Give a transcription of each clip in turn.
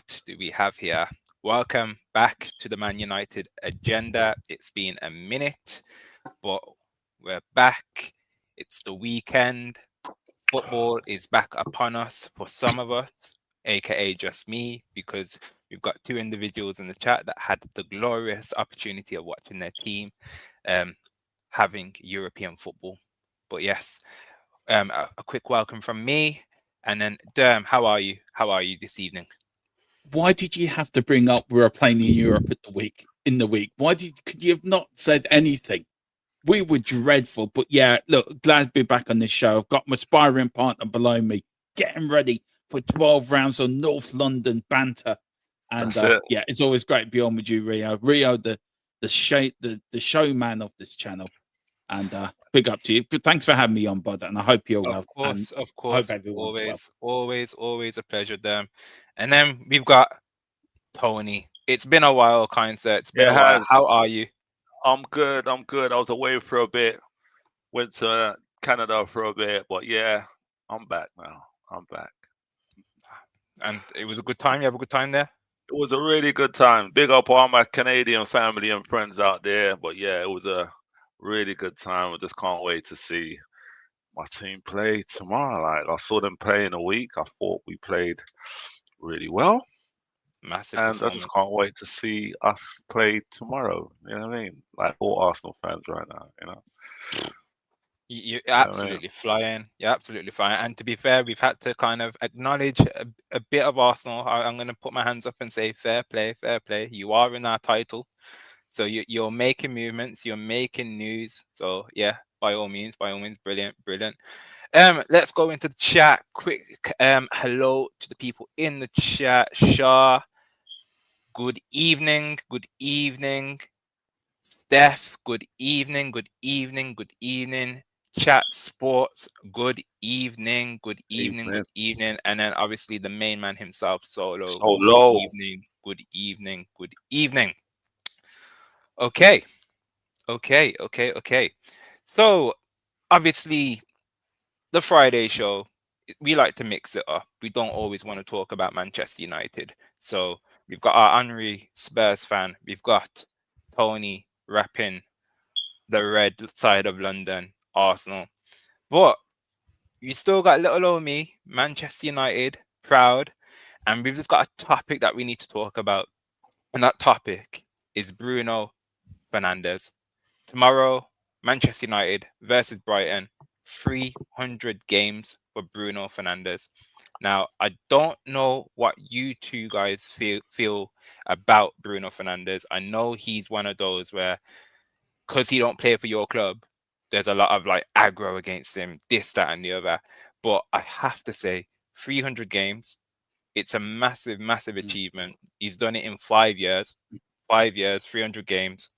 what do we have here? Welcome back to the Man United agenda. It's been a minute, but we're back. It's the weekend. Football is back upon us for some of us, aka just me, because we've got two individuals in the chat that had the glorious opportunity of watching their team um, having European football. But yes, a quick welcome from me. And then, Derm, how are you? How are you this evening? Why did you have to bring up we were playing in Europe in the week? Could you have not said anything? We were dreadful, but yeah, look, glad to be back on this show. I've got my sparring partner below me, getting ready for 12 rounds of North London banter. And That's it. yeah, it's always great to be on with you, Rio. Rio, the showman of this channel. And big up to you. But thanks for having me on, bud. And I hope you're well. And Of I hope course. everyone's well. Always a pleasure, Derm. And then we've got Tony. It's been a while, kind sir. It's been Yeah, a it while. has. How are you? I'm good. I'm good. I was away for a bit. Went to Canada for a bit, but yeah, I'm back now. I'm back. And it was a good time. You have a good time there? It was a really good time. Big up all my Canadian family and friends out there. But yeah, it was a really good time. I just can't wait to see my team play tomorrow. Like I saw them play in a week. I thought we played really well. Massive And I just performance. can't wait to see us play tomorrow. You know what I mean? Like all Arsenal fans right now, you know? You're You know what I mean? absolutely flying. You're absolutely flying. And to be fair, we've had to kind of acknowledge a bit of Arsenal. I'm going to put my hands up and say, fair play, fair play. You are in our title. So you're making movements, you're making news. So yeah, by all means, brilliant, brilliant. Let's go into the chat quick. Hello to the people in the chat. Shah, good evening, good evening. Steph, good evening, good evening, good evening. Chat Sports, good evening, good evening, Evening. good evening. And then obviously the main man himself, Solo, Oh, good low. evening, good evening, good evening. Okay, okay. So obviously the Friday show, we like to mix it up. We don't always want to talk about Manchester United. So we've got our Henry Spurs fan. We've got Tony rapping the red side of London, Arsenal. But you still got little old me, Manchester United, proud. And we've just got a topic that we need to talk about. And that topic is Bruno Fernandes. Tomorrow, Manchester United versus Brighton, 300 games for Bruno Fernandes. Now, I don't know what you two guys feel about Bruno Fernandes. I know he's one of those where, because he don't play for your club, there's a lot of like aggro against him, this, that, and the other. But I have to say, 300 games, it's a massive achievement. He's done it in 5 years. 5 years, 300 games.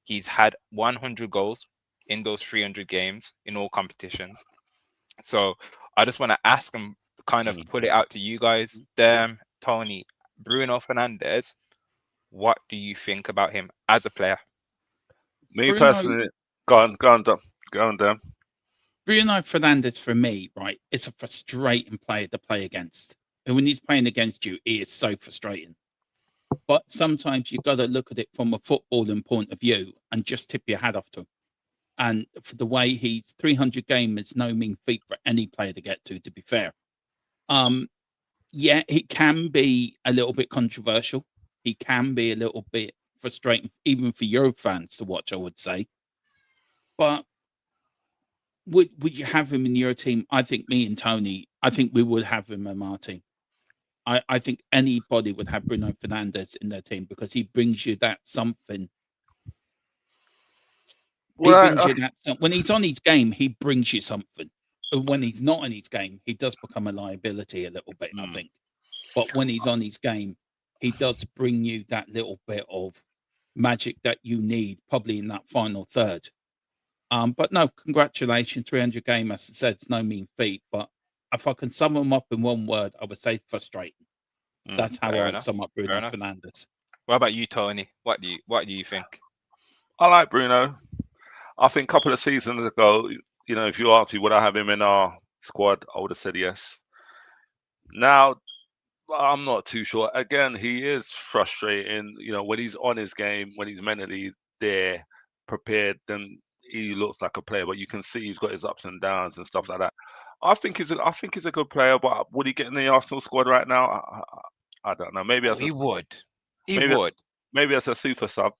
He's had 100 goals in those 300 games in all competitions. So I just want to ask him, kind of put it out to you guys, Tony, Bruno Fernandes. What do you think about him as a player? Me Bruno personally, go on, Dan. Bruno Fernandes for me, right, is a frustrating player to play against. And when he's playing against you, he is so frustrating. But sometimes you've got to look at it from a footballing point of view and just tip your hat off to him. And for the way he's 300 game is no mean feat for any player to get to be fair. Yeah, it can be a little bit controversial. He can be a little bit frustrating, even for Euro fans to watch, I would say. But would you have him in your team? I think me and Tony, I think we would have him in our team. I think anybody would have Bruno Fernandes in their team because he brings you that something. He Well, brings you that when he's on his game, he brings you something. When he's not in his game, he does become a liability a little bit, I think. But when he's on his game, he does bring you that little bit of magic that you need, probably in that final third. But no, congratulations, 300 game. As I said, it's no mean feat. But if I can sum them up in one word, I would say frustrating. That's how Fair I would enough. sum up Fair Bruno enough. Fernandes. What about you, Tony? What do you think? I like Bruno. I think a couple of seasons ago, you know, if you asked me would I have him in our squad, I would have said yes. Now, I'm not too sure. Again, he is frustrating. When he's on his game, when he's mentally there, prepared, then he looks like a player. But you can see he's got his ups and downs and stuff like that. I think he's a good player, but would he get in the Arsenal squad right now? I don't know. Maybe Oh, as a he would. He maybe would. maybe as a super sub.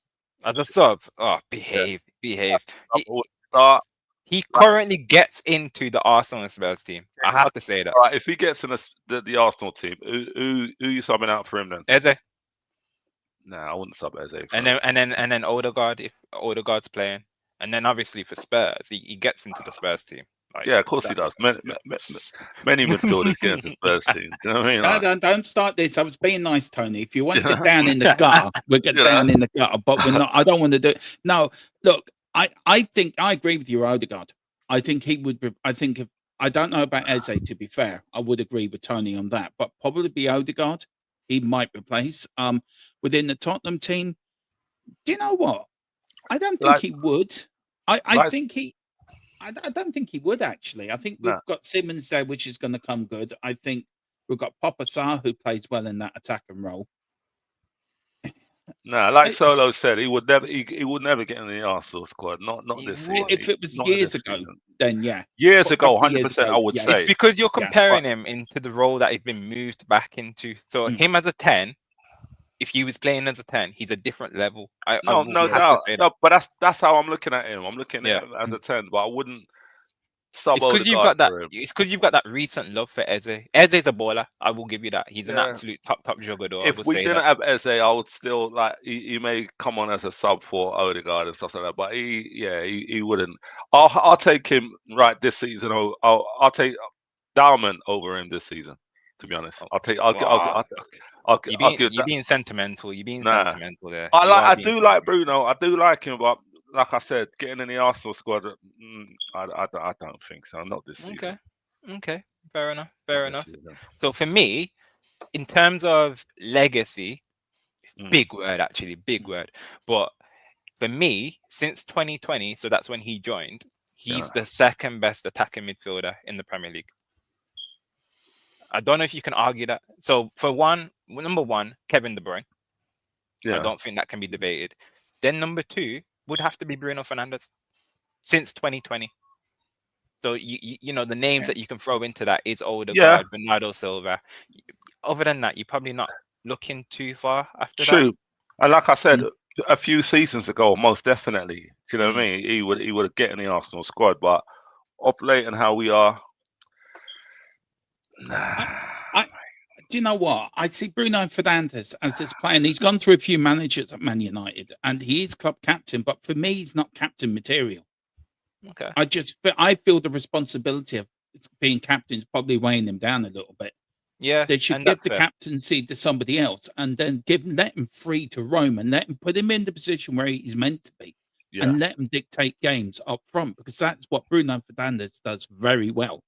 As a sub. Oh, Yeah, behave. Behave. sub would start. He Like, currently gets into the Arsenal and Spurs team. I have to say that. all right, if he gets in the Arsenal team, who you subbing out for him then? Eze. Nah, I wouldn't sub Eze for And him. then Odegaard, if Odegaard's playing. And then obviously for Spurs, he gets into the Spurs team. Like, Yeah, of course he does. Many midfielders get into Spurs team. Do you know what I mean? Like, Don't start this. I was being nice, Tony. If you want to get down in the gutter, we'll get Yeah. down in the gutter. But we're not. I don't want to do it. No, look. I think I agree with you, Odegaard. I think he would. I think if I don't know about Eze. To be fair, I would agree with Tony on that. But probably be Odegaard. He might replace. Within the Tottenham team. Do you know what? I don't think Like- he would. I think he. I don't think he would actually. I think we've No. got Simmons there, which is going to come good. I think we've got Papa Sarr, who plays well in that attacking role. Nah, like Solo said, he would never get in the Arsenal squad. Not He this would. season. If it was Not in years this ago, season. then yeah. Years Couple ago, years 100%, ago, I would yeah. say. It's because you're Yeah. comparing him into the role that he's been moved back into. So him as a 10, if he was playing as a 10, he's a different level. I No will have to doubt. say that. No, but that's how I'm looking at him. I'm looking Yeah. at him as a 10, but I wouldn't sub It's because you've Odegaard got that. for him. It's because you've got that recent love for Eze. Eze's a baller. I will give you that. He's an Yeah. absolute top jugador. I If would we say didn't that. have Eze, I would still like he may come on as a sub for Odegaard and stuff like that. But he wouldn't. I'll take him right this season. I'll take Dowman over him this season. To be honest, I'll give You're being sentimental. You're being Nah. sentimental there. I do like Bruno. I do like him, but like I said, getting in the Arsenal squad, I don't think so. Not this season. Okay. Fair enough. Not Fair this enough. season. So for me, in terms of legacy, Mm. big word actually, big word. But for me, since 2020, so that's when he joined, he's the second best attacking midfielder in the Premier League. I don't know if you can argue that. So for number one, Kevin De Bruyne. Yeah. I don't think that can be debated. Then number two would have to be Bruno Fernandes since 2020. So you know the names that you can throw into that is Odegaard, Bernardo Silva. Other than that, you're probably not looking too far after that. True. And like I said, a few seasons ago, most definitely. Do you know what I mean? He would get in the Arsenal squad, but of late and how we are. Do you know what? I see Bruno Fernandes as this player, and he's gone through a few managers at Man United, and he is club captain. But for me, he's not captain material. Okay. I feel the responsibility of being captain is probably weighing him down a little bit. Yeah, they should give the captaincy to somebody else, and then let him free to roam, and let him put him in the position where he's meant to be, and let him dictate games up front, because that's what Bruno Fernandes does very well.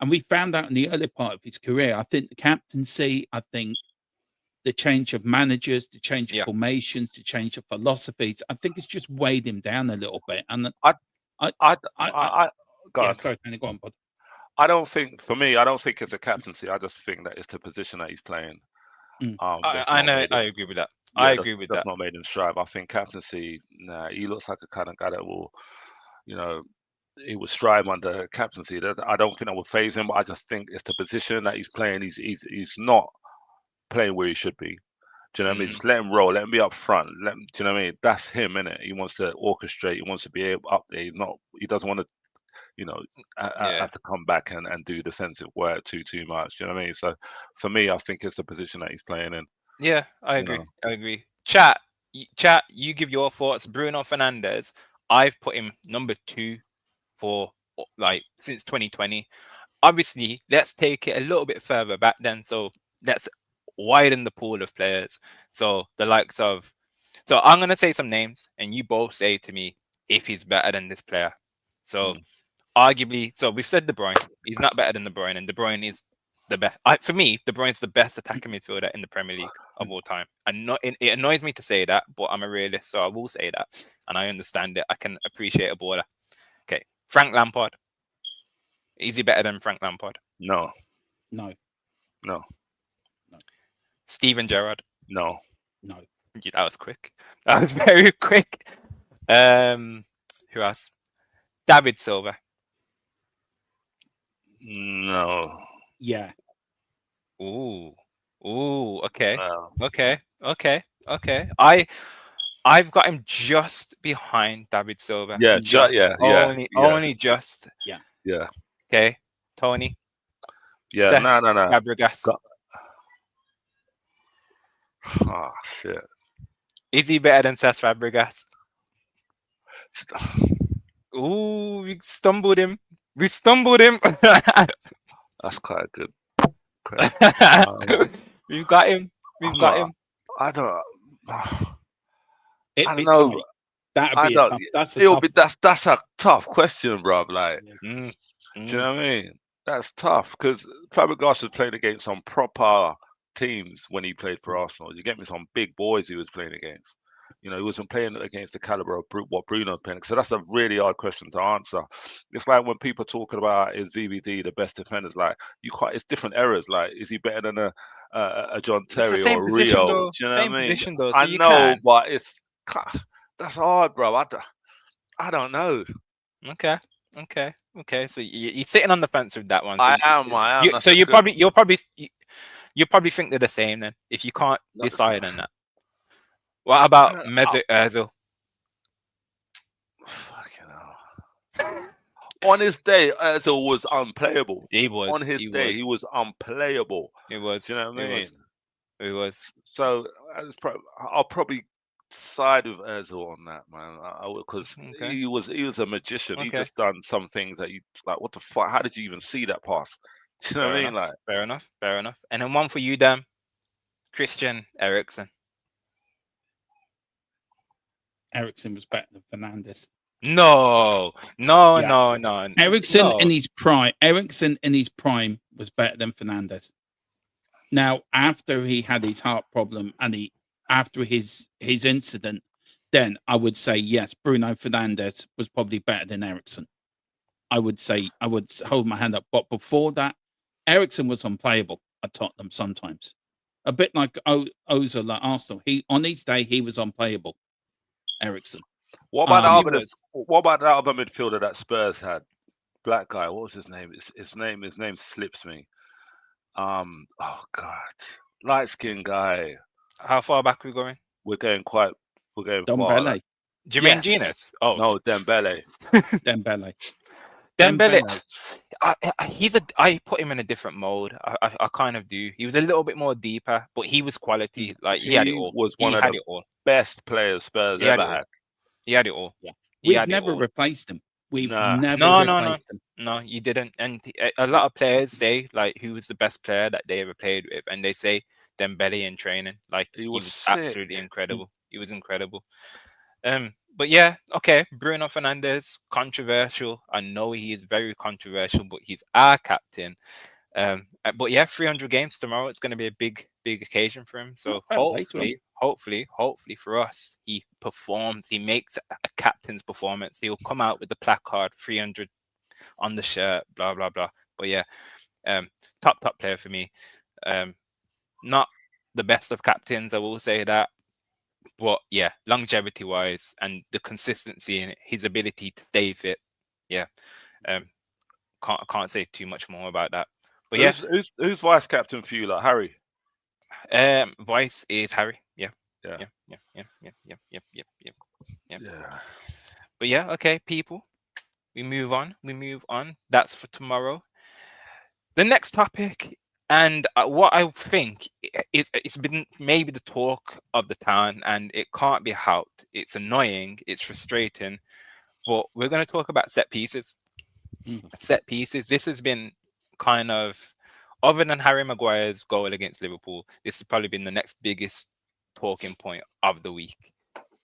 And we found out in the early part of his career, I think the captaincy, I think the change of managers, the change of formations, the change of philosophies, I think it's just weighed him down a little bit. And sorry, Penny, go on, bud. I don't think it's a captaincy. I just think that it's the position that he's playing. I agree with that. Yeah, I agree with that. That's not made him strive. I think captaincy, he looks like a kind of guy that will, he would strive under captaincy. I don't think that would phase him. But I just think it's the position that he's playing. He's not playing where he should be. Do you know what I mean? Just let him roll. Let him be up front. Do you know what I mean? That's him, innit? He wants to orchestrate. He wants to be up there. He doesn't want to, have to come back and do defensive work too much. Do you know what I mean? So for me, I think it's the position that he's playing in. Yeah, I agree. Chat, you give your thoughts. Bruno Fernandes, I've put him number 2 for since 2020. Obviously, let's take it a little bit further back then. So let's widen the pool of players. So the likes of, I'm gonna say some names, and you both say to me if he's better than this player. So arguably, we've said De Bruyne. He's not better than De Bruyne, and De Bruyne is the best. For me, De Bruyne's the best attacking midfielder in the Premier League of all time. And it annoys me to say that, but I'm a realist, so I will say that. And I understand it. I can appreciate a baller. Okay, Frank Lampard. Is he better than Frank Lampard? No. Steven Gerrard. No. No. Yeah, that was quick. That was very quick. Who else? David Silva. No. Yeah. Ooh. Okay. No. I've got him just behind David Silva. Yeah. Just only just. Yeah. Yeah. Okay. Tony. Yeah. Cesc No. Fabregas. Oh shit. Is he better than Cesc Fabregas? Ooh, we stumbled him. That's quite a good question. We've got him. I don't. It'd I be don't know. tight. That'd I be a don't. tough. That's a It'll tough. be that's a tough question, bro. Like, Mm, do you know what I mean? That's tough because Fabregas was playing against some proper teams when he played for Arsenal. You get me, some big boys he was playing against. You know, he wasn't playing against the caliber of what Bruno playing. So that's a really hard question to answer. It's like when people talking about is VVD the best defenders? Like you can't. It's different eras. Like is he better than a John It's the Terry same or position Rio? though. Do you know Same what I mean? position though. So I you know, can. but that's hard, bro. I don't know. Okay. So you're sitting on the fence with that one. So I am. That's so a good. you'll probably think they're the same then. If you can't decide on that. What about Mesut Ozil? Fucking hell. On his day, Ozil was unplayable. He was. On his day, he was unplayable. It was. Do you know what I mean? It was. So I'll probably side with Ozil on that, man. Because Okay. he was a magician. He Okay. just done some things that you like. What the fuck? How did you even see that pass? Do you know what I mean? Like, Fair enough. And then one for you, Dan. Christian Eriksen. Eriksen was better than Fernandes. No. Eriksen in his prime. Eriksen in his prime was better than Fernandes. Now, after he had his heart problem and after his incident, then I would say yes, Bruno Fernandes was probably better than Eriksen. I would hold my hand up. But before that, Eriksen was unplayable at Tottenham sometimes. A bit like Ozil at Arsenal. On his day, he was unplayable. Eriksen. what about the other midfielder that Spurs had? Black guy. What was his name? His name slips me. Oh God, light skinned guy. How far back are we going? We're going far. Like, Jermaine Genius. Oh no, Dembele. Dembele. I put him in a different mode. I kind of do. He was a little bit more deeper, but he was quality. Like he had it all. Was one of the best players Spurs ever had. He had it all. Yeah. We've never replaced him. We've never replaced him. No, you didn't. And a lot of players say like who was the best player that they ever played with, and they say Dembele in training. Like he was absolutely incredible. He was incredible. But yeah, okay. Bruno Fernandes, controversial. I know he is very controversial, but he's our captain. But yeah, 300 games tomorrow. It's going to be a big occasion for him. So hopefully for us, he performs. He makes a captain's performance. He'll come out with the placard, 300 on the shirt, blah blah blah. But yeah, top player for me. Not the best of captains, I will say that. But yeah, longevity wise and the consistency in his ability to stay fit. Yeah. Can't say too much more about that. But who's vice captain for you, like Harry? Vice is Harry. Yeah. But yeah, okay, people. We move on. That's for tomorrow. The next topic, and what I think it's been maybe the talk of the town, and it can't be helped. It's annoying. It's frustrating. But we're going to talk about set pieces. Set pieces. This has been kind of, other than Harry Maguire's goal against Liverpool, this has probably been the next biggest talking point of the week,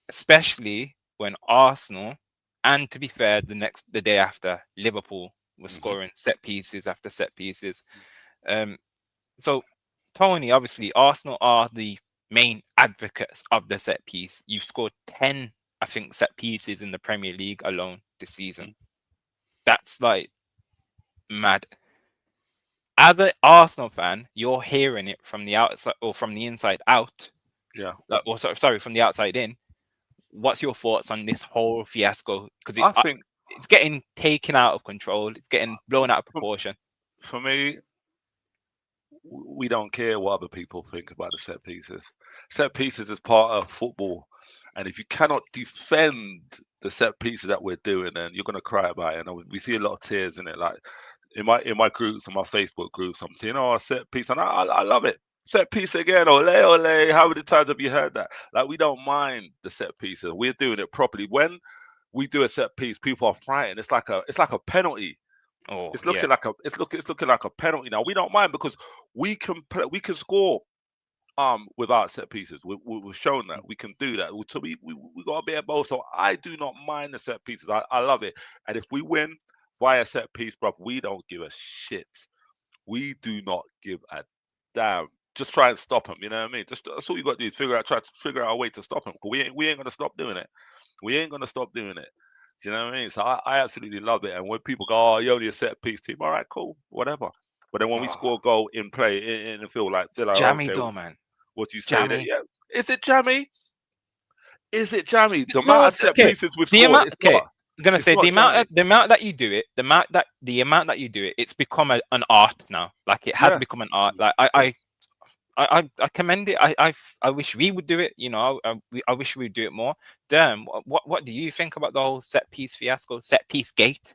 especially when Arsenal, and to be fair, the day after, Liverpool were scoring set pieces after set pieces. So, Tony, obviously, Arsenal are the main advocates of the set piece. You've scored 10, I think, set pieces in the Premier League alone this season. That's like mad. as an Arsenal fan, you're hearing it from the outside or from the inside out, Yeah, or sorry, from the outside in. What's your thoughts on this whole fiasco? Because I think it's getting taken out of control. It's getting blown out of for, proportion. for me, we don't care what other people think about the set pieces. Set pieces is part of football, and if you cannot defend the set pieces that we're doing, then you're gonna cry about it. And we see a lot of tears in it. Like in my groups, on my Facebook groups, I'm seeing, oh, a set piece, and I love it. Set piece again, ole ole. How many times have you heard that? Like, we don't mind the set pieces. We're doing it properly. When we do a set piece, people are frightened. It's like a penalty. Oh It's yeah. looking like it's looking like a penalty now. We don't mind because we can score without set pieces. We've shown that we can do that. So we got a bit of both. So I do not mind the set pieces. I love it. And if we win via set piece, bro, we don't give a shit. We do not give a damn. Just try and stop them. You know what I mean? Just that's all you got to do is try to figure out a way to stop them. We ain't gonna stop doing it. We ain't gonna stop doing it. Do you know what I mean? So I absolutely love it. And when people go, "Oh, you're only a set piece team," all right, cool, whatever. But then when we Oh, score a goal in play in the field, like it's they're like, jammy okay, though, man. what do you say that? Jammy. Yeah, is it jammy? Is it jammy? The amount No, of set okay. pieces we've The scored, amount. it's Okay, not. I'm gonna It's say not jammy. the amount that you do it, the amount that you do it, it's become an art now. Like it has Yeah, become an art. Like yeah, I commend it. I wish we would do it. You know, I wish we'd do it more. Damn, what do you think about the whole set piece fiasco, set piece gate,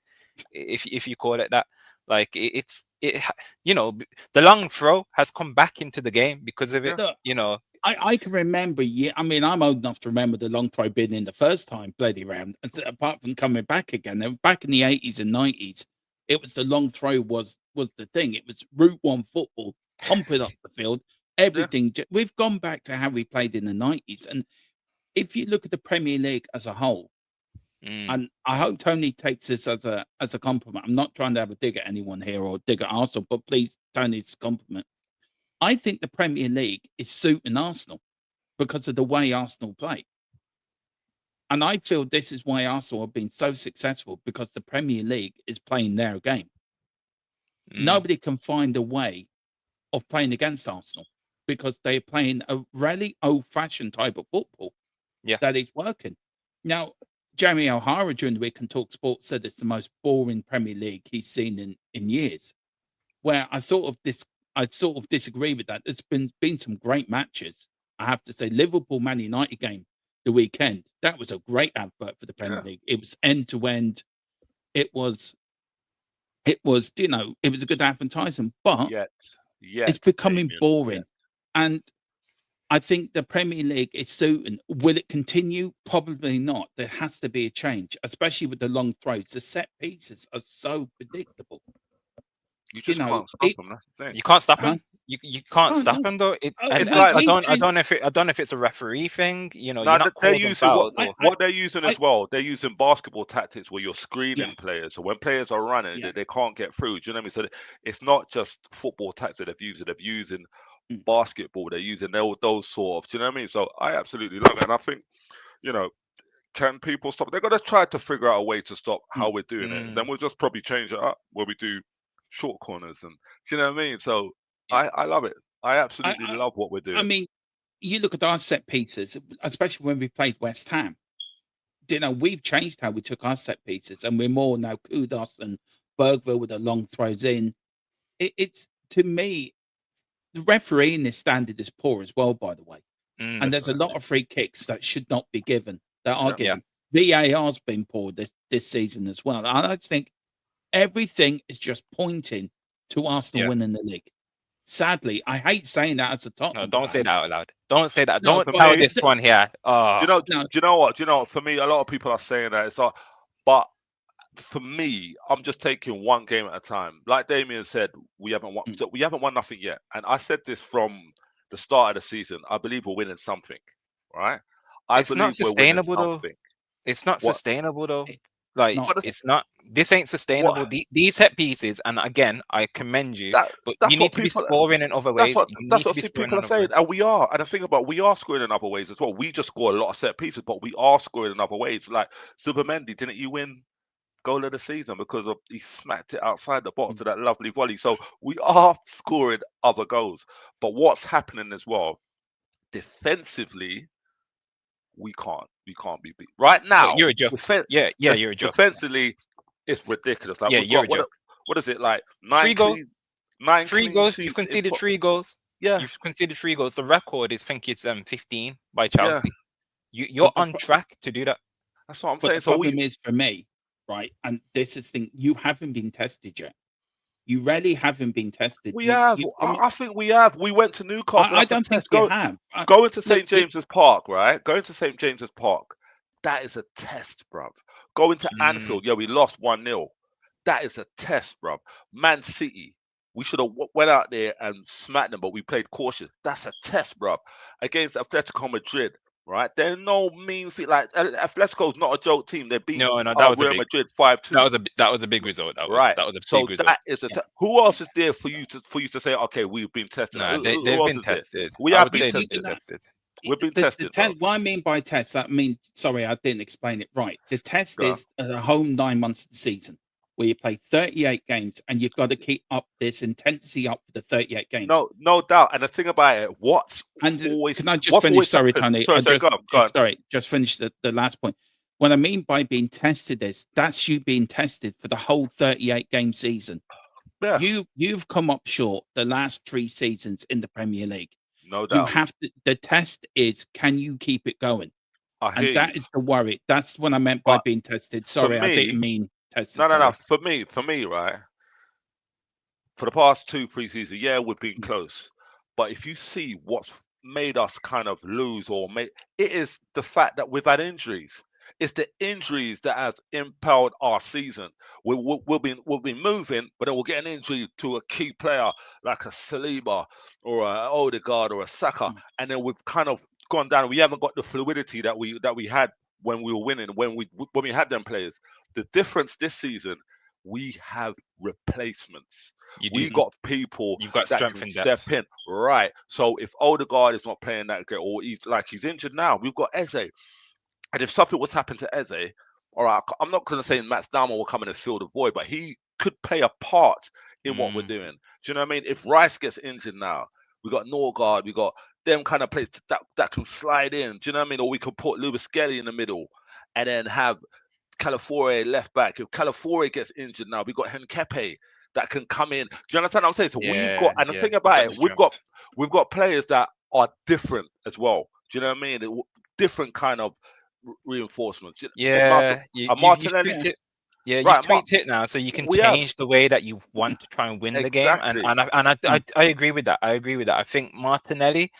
if you call it that? Like you know, the long throw has come back into the game because of it. yeah, Look, You know, I can remember, yeah. I mean, I'm old enough to remember the long throw being in the first time bloody round. Apart from coming back again, then back in the 80s and 90s, it was the long throw was the thing. It was Route One football, pump it up the field, yeah, everything. We've gone back to how we played in the 90s, and if you look at the Premier League as a whole, mm, and I hope Tony takes this as a compliment. I'm not trying to have a dig at anyone here or dig at Arsenal, but please, Tony, it's a compliment. I think the Premier League is suiting Arsenal because of the way Arsenal play. And I feel this is why Arsenal have been so successful because the Premier League is playing their game. mm, Nobody can find a way of playing against Arsenal because they're playing a really old fashioned type of football yeah. that is working. Now, Jamie O'Hara during the week on Talk Sports said it's the most boring Premier League he's seen in years. Where I sort of disagree with that. There's been some great matches. I have to say, Liverpool Man United game the weekend. That was a great advert for the Premier yeah. League. It was end to end. It was it was a good advertisement, but Yet, it's yet, becoming Damien, boring. yet. And I think the Premier League is suiting. Will it continue? Probably not. There has to be a change, especially with the long throws. The set pieces are so predictable. You You just know, can't stop them. That's the thing. You can't stop huh? him. You can't Oh stop no. him though. Oh, It's like we've I changed. don't know if it's a referee thing. You know, no, you're not they're causing using what fouls or what they're using I as well. They're using basketball tactics where you're yeah, screening players. So when players are running, yeah. they can't get through. Do you know what I mean? So it's not just football tactics that they've used. They're using Mm, basketball. They're using those sort of. Do you know what I mean? So I absolutely love it, and I think you know. Can people stop? They're gonna try to figure out a way to stop how mm. we're doing it. Then mm, we'll just probably change it up where we do short corners and do you know what I mean? So Yeah. I love it. I I, absolutely I love what we're I doing. mean, you look at our set pieces, especially when we played West Ham. We've changed how we took our set pieces, and we're more now Kudos and Bergville with the long throws in. It's to me, the referee in this standard is poor as well, by the way. mm, And there's a lot Definitely. of free kicks that should not be given, that are Yeah. yeah. given. VAR's been poor this season as well. And I just think everything is just pointing to Arsenal Yeah. winning the league. Sadly, I hate saying that as a No, Tottenham don't say fan. that out loud. Don't say that. No, Don't For but tell me, this one here. do you Oh, know? Do no, you know what? Do you know? For me, a lot of people are saying that it's like, but for me, I'm just taking one game at a time. Like Damien said, we haven't won. mm, So we haven't won nothing yet. And I said this from the start of the season. I believe we're winning something, right? I it's not believe we're winning sustainable though. something. It's not What? sustainable though. it, it's Like not. But it's not. This ain't what? sustainable. These set pieces, and again, I commend you, That but you that's need what to be people. scoring in other That's ways. what You that's need to what be see scoring people are in other saying, ways. and we are. And the thing about we are scoring in other ways as well. We just score a lot of set pieces, but we are scoring in other ways. Like Supermendi, didn't you win goal of the season because of he smacked it outside the box to that lovely volley. So we are scoring other goals. But what's happening as well, defensively, we can't be beat. Right now, You're a joke. Yeah, you're a joke. defensively, it's ridiculous. Like Yeah, we've you're got a joke. what is it like? 3 goals. Nine 3 clean goals. You've sheets conceded 3 goals. yeah, You've conceded 3 goals. The record is, I think it's 15 by yeah. Chelsea. You're But the on track to do that. That's what I'm But saying. the So problem is for me, right? And this is the thing: you haven't been tested yet. You really haven't been tested. we have. I think we have. We went to Newcastle. I don't think you have. Going to St Look, James's Park, right? Going to St James's Park. That is a test, bruv. Going to Anfield, yeah, we lost 1-0. That is a test, bruv. Man City, we should have went out there and smacked them, but we played cautious. That's a test, bruv. Against Atletico Madrid, right? They're no mean feat. Like Atletico's not a joke team. They beat No, that was Real a big. Madrid 5-2. That was a big result. Right. That was a So big result. that is a who else is there for you to say, okay, we've been tested? Nah, Who they've else been is there? tested. We I have would been say they've tested. been tested. We've been tested. What I mean by test, I mean, sorry, I didn't explain it right. The test Go on. is a home 9 months of the season where you play 38 games and you've got to keep up this intensity up for the 38 games. No doubt. And the thing about it, can I just finish? Sorry, Tony. Just finish the last point. What I mean by being tested is that's you being tested for the whole 38 game season. Yeah. You've come up short the last 3 seasons in the Premier League. No doubt. You have to. The test is, can you keep it going? And that is the worry. That's what I meant by being tested. Sorry, I didn't mean tested. No. For me, right. For the past 2 preseasons, yeah, we've been close. But if you see what's made us kind of lose it is the fact that we've had injuries. It's the injuries that has impelled our season. We'll be moving, but then we'll get an injury to a key player like a Saliba or a Odegaard or a Saka, and then we've kind of gone down. We haven't got the fluidity that we had when we were winning, when we had them players. The difference this season, we have replacements. We got people. You've got strength in depth. Step in, right? So if Odegaard is not playing that great, or he's injured now, we've got Eze. And if something was happened to Eze, all right, I'm not going to say Matt Dalman will come in and fill the void, but he could play a part in what we're doing. Do you know what I mean? If Rice gets injured now, we got Norgard, we got them kind of players that can slide in. Do you know what I mean? Or we could put Lewis Skelly in the middle and then have Calafiore left back. If Calafiore gets injured now, we got Henkepe that can come in. Do you understand what I'm saying? So we've got, and the thing about it, we've got players that are different as well. Do you know what I mean? Different kind of reinforcements. Yeah, Martinelli. You've tweaked it now, so you can change the way that you want to try and win the game. And I agree with that. I think Martinelli,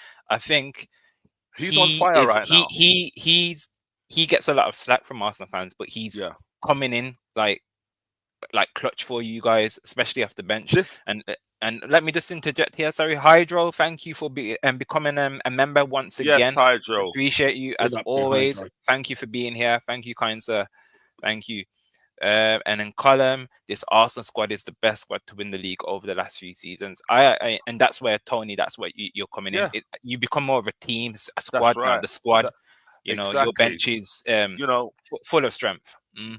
he's on fire right now. He gets a lot of slack from Arsenal fans, but he's coming in like clutch for you guys, especially off the bench. And let me just interject here. Sorry, Hydro, thank you for becoming a member once again. Yes, Hydro. Appreciate you as always. Thank you for being here. Thank you, kind sir. Thank you. And then Column, this Arsenal squad is the best squad to win the league over the last 3 seasons. And that's where Tony, that's where you're coming in. You become more of a team, a squad now. The squad, your bench is full of strength.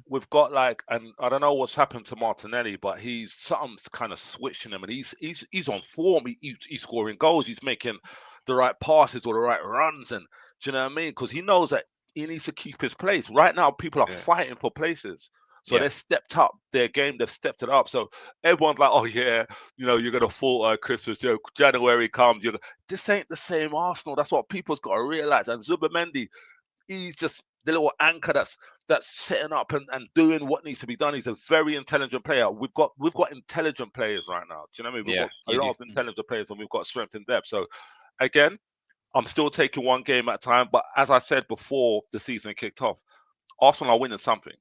We've got and I don't know what's happened to Martinelli, but something's kind of switching him, and he's on form. He's scoring goals. He's making the right passes or the right runs, and do you know what I mean? Because he knows that he needs to keep his place. Right now, people are fighting for places. So they've stepped up their game. They've stepped it up. So everyone's like, oh, yeah, you're going to fall Christmas. January comes. This ain't the same Arsenal. That's what people's got to realize. And Zubimendi, he's just the little anchor that's setting up and doing what needs to be done. He's a very intelligent player. We've got intelligent players right now. Do you know what I mean? We've got a lot of intelligent players, and we've got strength in depth. So, again, I'm still taking one game at a time. But as I said before the season kicked off, Arsenal are winning something.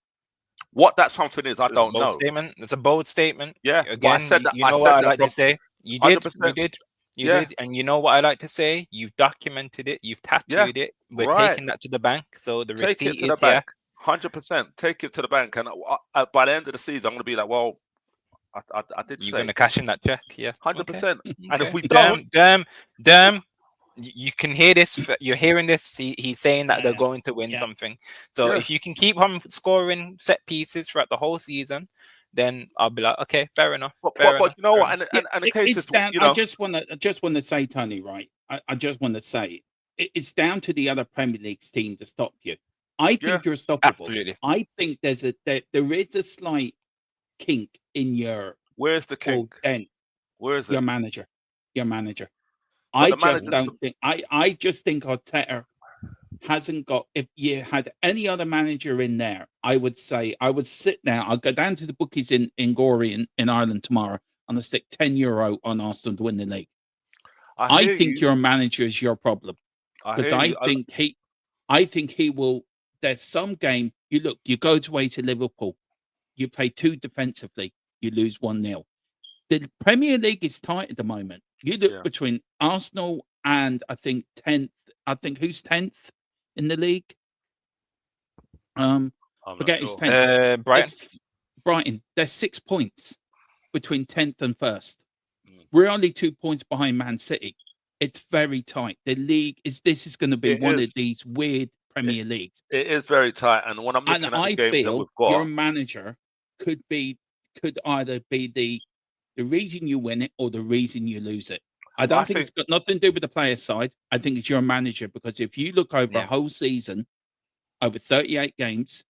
What that something is, I don't know. It's a bold statement. Yeah. Again, I said that. You know what I like to say? You did. 100%. You did. You did. And you know what I like to say? You've documented it. You've tattooed it. We're taking that to the bank. So the receipt is here. 100%. Take it to the bank. And by the end of the season, I'm going to be like, well, I did say. You're going to cash in that check. Yeah. 100%. And if we don't. Damn. you can hear this. You're hearing this. He's saying that they're Yeah, going to win yeah. something. So Yeah. if you can keep on scoring set pieces throughout the whole season, then I'll be like, okay, fair enough, fair But enough, you know fair what? enough. And the case It's is, down. you know, I just want to say, Tony. Right. I just want to say it's down to the other Premier League's team to stop you. I yeah, think you're stoppable. Absolutely. I think there is a slight kink in your where's the or kink? then Where is your it? manager. Your manager. But I the just manager, don't think I just think Arteta hasn't got. If you had any other manager in there, I would say I would sit down. I'll go down to the bookies in Gorey in Ireland tomorrow and I'll stick €10 on Arsenal to win the league. I I hear think you. your manager is your problem I because hear you. I think he will. There's some game you look. You go away to Liverpool, you play two defensively, you lose 1-0. The Premier League is tight at the moment. You look Yeah, between Arsenal and I think 10th. I think who's 10th in the league? Um, I'm not forget who's sure. 10th. Brighton. It's Brighton. There's 6 points between 10th and first. Mm. We're only 2 points behind Man City. It's very tight. The league this is going to be It one is. of these weird It, Premier Leagues. it is very tight. And when I'm And looking at the I games that feel we've your got, manager could either be the reason you win it or the reason you lose it. I I don't think think, it's got nothing to do with the player side. I think it's your manager because if you look over a Yeah. whole season, over 38 games,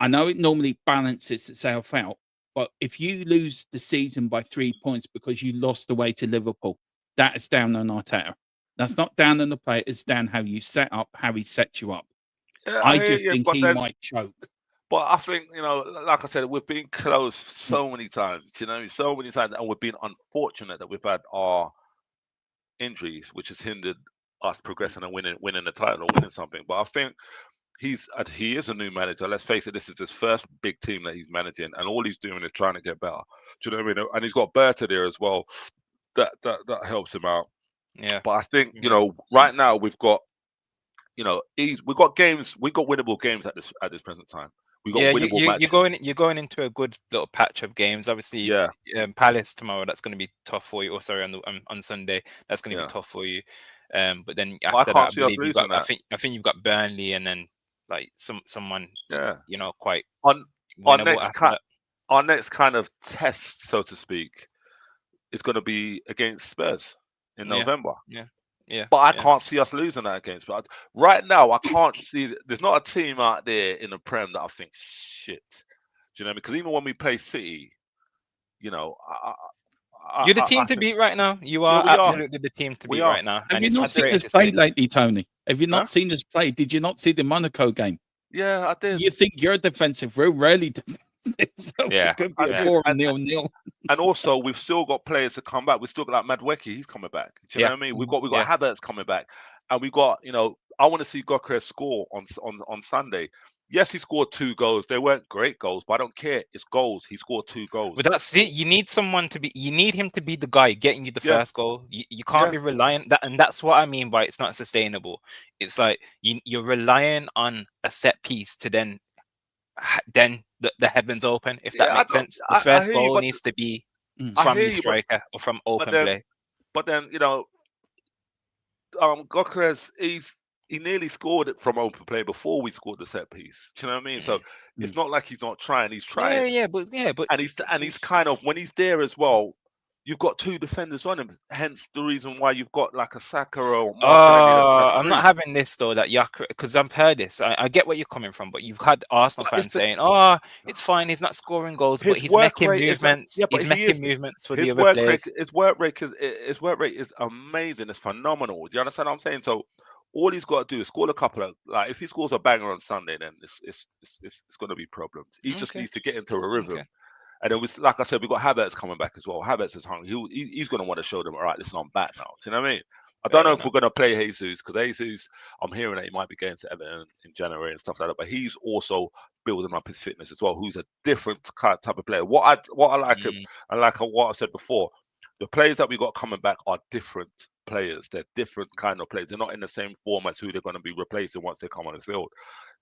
I know it normally balances itself out, but if you lose the season by 3 points because you lost away to Liverpool, that is down on Arteta. That's not down on the player, it's down how you set up, how he sets you up. yeah, I I hear just you. think he might choke. But I think, you know, like I said, we've been close so many times, you know, so many times, and we've been unfortunate that we've had our injuries, which has hindered us progressing and winning the title or winning something. But I think he is a new manager. Let's face it, this is his first big team that he's managing, and all he's doing is trying to get better. Do you know what I mean? And he's got Berta there as well. That helps him out. Yeah. But I think, you Mhm. know, right now we've got, you know, we've got games, we've got winnable games at this present time. We've got Yeah, winnable matches. you're going into a good little patch of games. Obviously, Yeah, Palace tomorrow. That's going to be tough for you. Or sorry, on Sunday, that's going to be yeah. tough for you. But then But I after that, can't I see us believe you've got. losing that. I think you've got Burnley, and then like someone Yeah. you know quite On our winnable next after that. our next kind of test, so to speak, is going to be against Spurs in Yeah, November. yeah, yeah, But I yeah. can't see us losing that against Spurs. Right now, I can't see. There's not a team out there in the Prem that I think shit. Do you know? Because even when we play City, you know, You're the I team to think beat right now. You yeah, are we are, absolutely the team to we beat are. right now, Have and you it's not seen frustrating us to play see. lately, Tony? Have you Huh? not seen us play? Did you not see the Monaco game? Yeah, I did. You think you're defensive? We're rarely defensive, so Yeah, it could be I a yeah, did. boring 0-0. And also we've still got players to come back. We've still got like Madweki, he's coming back. Do you know yeah, what I mean? Mm. We've got yeah. Havertz coming back, and we got, you know, I want to see Gokres score on Sunday. Yes, he scored 2 goals. They weren't great goals, but I don't care. It's goals. He scored 2 goals. But that's it. You need someone to be. You need him to be the guy getting you the Yeah, first goal. You can't yeah, be reliant that, and that's what I mean by it's not sustainable. It's like you're relying on a set piece to then the heavens open. If that yeah. makes sense, the I first hear you, goal needs to be Mm. I from hear your you, striker or from but open then play. you know, Gokres, he nearly scored it from open play before we scored the set piece. Do you know what I mean? So it's Mm. not like he's not trying. He's Yeah, trying. yeah, but And he's kind of, when he's there as well, you've got 2 defenders on him. Hence the reason why you've got like a Saka or Martinelli that's I'm not free. having this though that Yakra because I've heard this. I get where you're coming from, but you've had Arsenal But it's fans the, saying, "Oh, it's fine. He's not scoring goals, but his he's work making rate is movements. yeah, but He's he is making movements for the his other work rate players." is amazing. It's phenomenal. Do you understand what I'm saying? So all he's got to do is score a couple of, like, if he scores a banger on Sunday, then it's going to be problems. He just Okay, needs to get into a rhythm. okay. And it was like I said, we got Havertz coming back as well. Havertz is hungry. He's going to want to show them, all right, listen, I'm back now. Do you know what I mean? I don't Fair know if we're enough. going to play Jesus, because Jesus, I'm hearing that he might be going to Everton in January and stuff like that. But he's also building up his fitness as well. Who's a different type of player. What I like him, Mm, and like what I said before, the players that we got coming back are different players. They're different kind of players. They're not in the same form as who they're going to be replacing once they come on the field.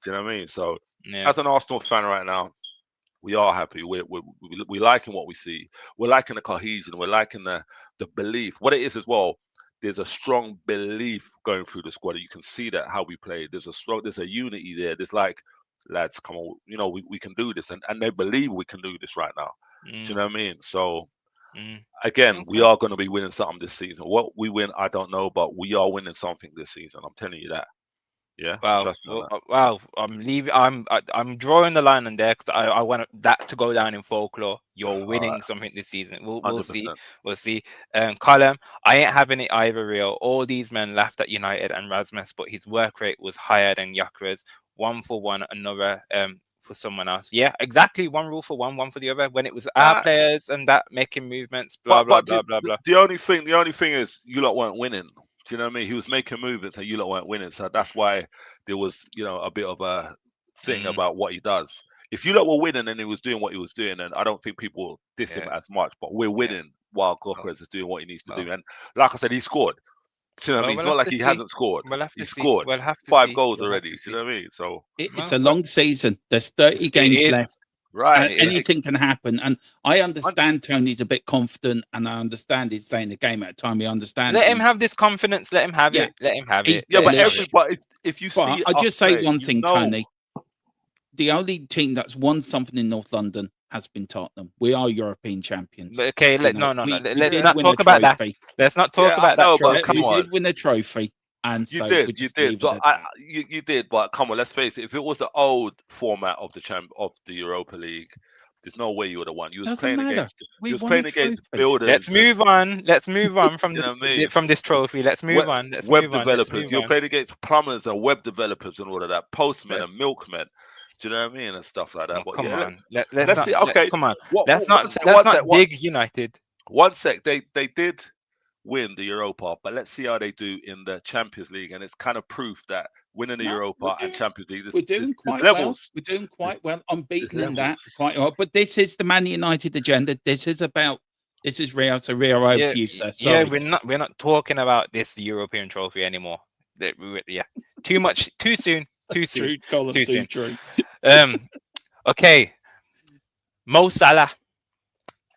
Do you know what I mean? So, yeah. as an Arsenal fan right now, we are happy. We're liking what we see. We're liking the cohesion. We're liking the belief. What it is as well. there's a strong belief going through the squad. You can see that how we play. There's a unity there. There's like, lads, come on, we can do this, and they believe we can do this right now. Do you know what I mean? So again, we Okay. are going to be winning something this season. What we win, I don't know, but we are winning something this season. I'm telling you that. Yeah, Wow, trust me on that. wow! I'm leaving. I'm drawing the line on there because I want that to go down in folklore. You're All right, winning something this season. We'll see. 100%. We'll see. Colin, I ain't having it either. Real. All these men laughed at United and Rasmus, but his work rate was higher than Yakra's. One for one, another for someone else. Yeah, exactly. One rule for one for the other. When it was our Uh, players and that making movements, blah blah but blah blah blah. the only thing is you lot weren't winning. Do you know what I mean? He was making movements and you lot weren't winning, so that's why there was a bit of a thing Mm, about what he does. If you lot were winning and he was doing what he was doing, then I don't think people will diss him yeah, as much. But we're yeah. winning while Oh, Gokras is doing what he needs to well, do. And like I said, he scored. Do you know what I well, mean? It's we'll not have like to he see. hasn't scored. We'll have He to see. scored We'll have to 5 goals We'll have already. to Do you see. know what I mean? So It's Well, a long season. There's 30 it games is. left. right, And It is. anything can happen. And I and understand Tony's a bit confident, and I understand he's saying the game at a time. I understand Let him he's, have this confidence. Let him have yeah, it. Let him have he's it. yeah, Let him but have it. bullish. everybody, if you But see I'll us just say play, one thing, know. Tony. The only team that's won something in North London has been Tottenham. We are European champions. But okay, no. We Let's did Yeah, not win a talk about that. trophy. Let's not yeah, talk I about that know, but trophy. come We on. did win a trophy, and You so we did, just leave it but at that. you did, but come on, let's face it. If it was the old format of the Europa League, there's no way you would have won. Doesn't matter. We You was won a playing against trophy. builders Let's and move on. Let's move on from you know what I mean. from this trophy. Let's move Web, on. Let's web move on. Let's developers. move You're on. playing against plumbers and web developers and all of that, postmen Let's, and milkmen. Do you know what I mean and stuff like that? oh, But come yeah, on. Let's let's not. see. Okay, Come on. what? Let's One not. sec. Let's One sec. not dig United. One sec. They did win the Europa, but let's see how they do in the Champions League. And it's kind of proof that winning the No, we're Europa and doing, Champions League, we're doing there's quite well. levels. We're doing There's, quite well. there's Unbeaten in that, levels. quite well. But this is the Man United agenda. This is Rio. So Rio, over Yeah, to you, sir. yeah. Sorry. We're not talking about this European trophy anymore. Yeah. Too much. Too soon. Too soon. True, Colin. Too Too soon. true. Okay. Mo Salah.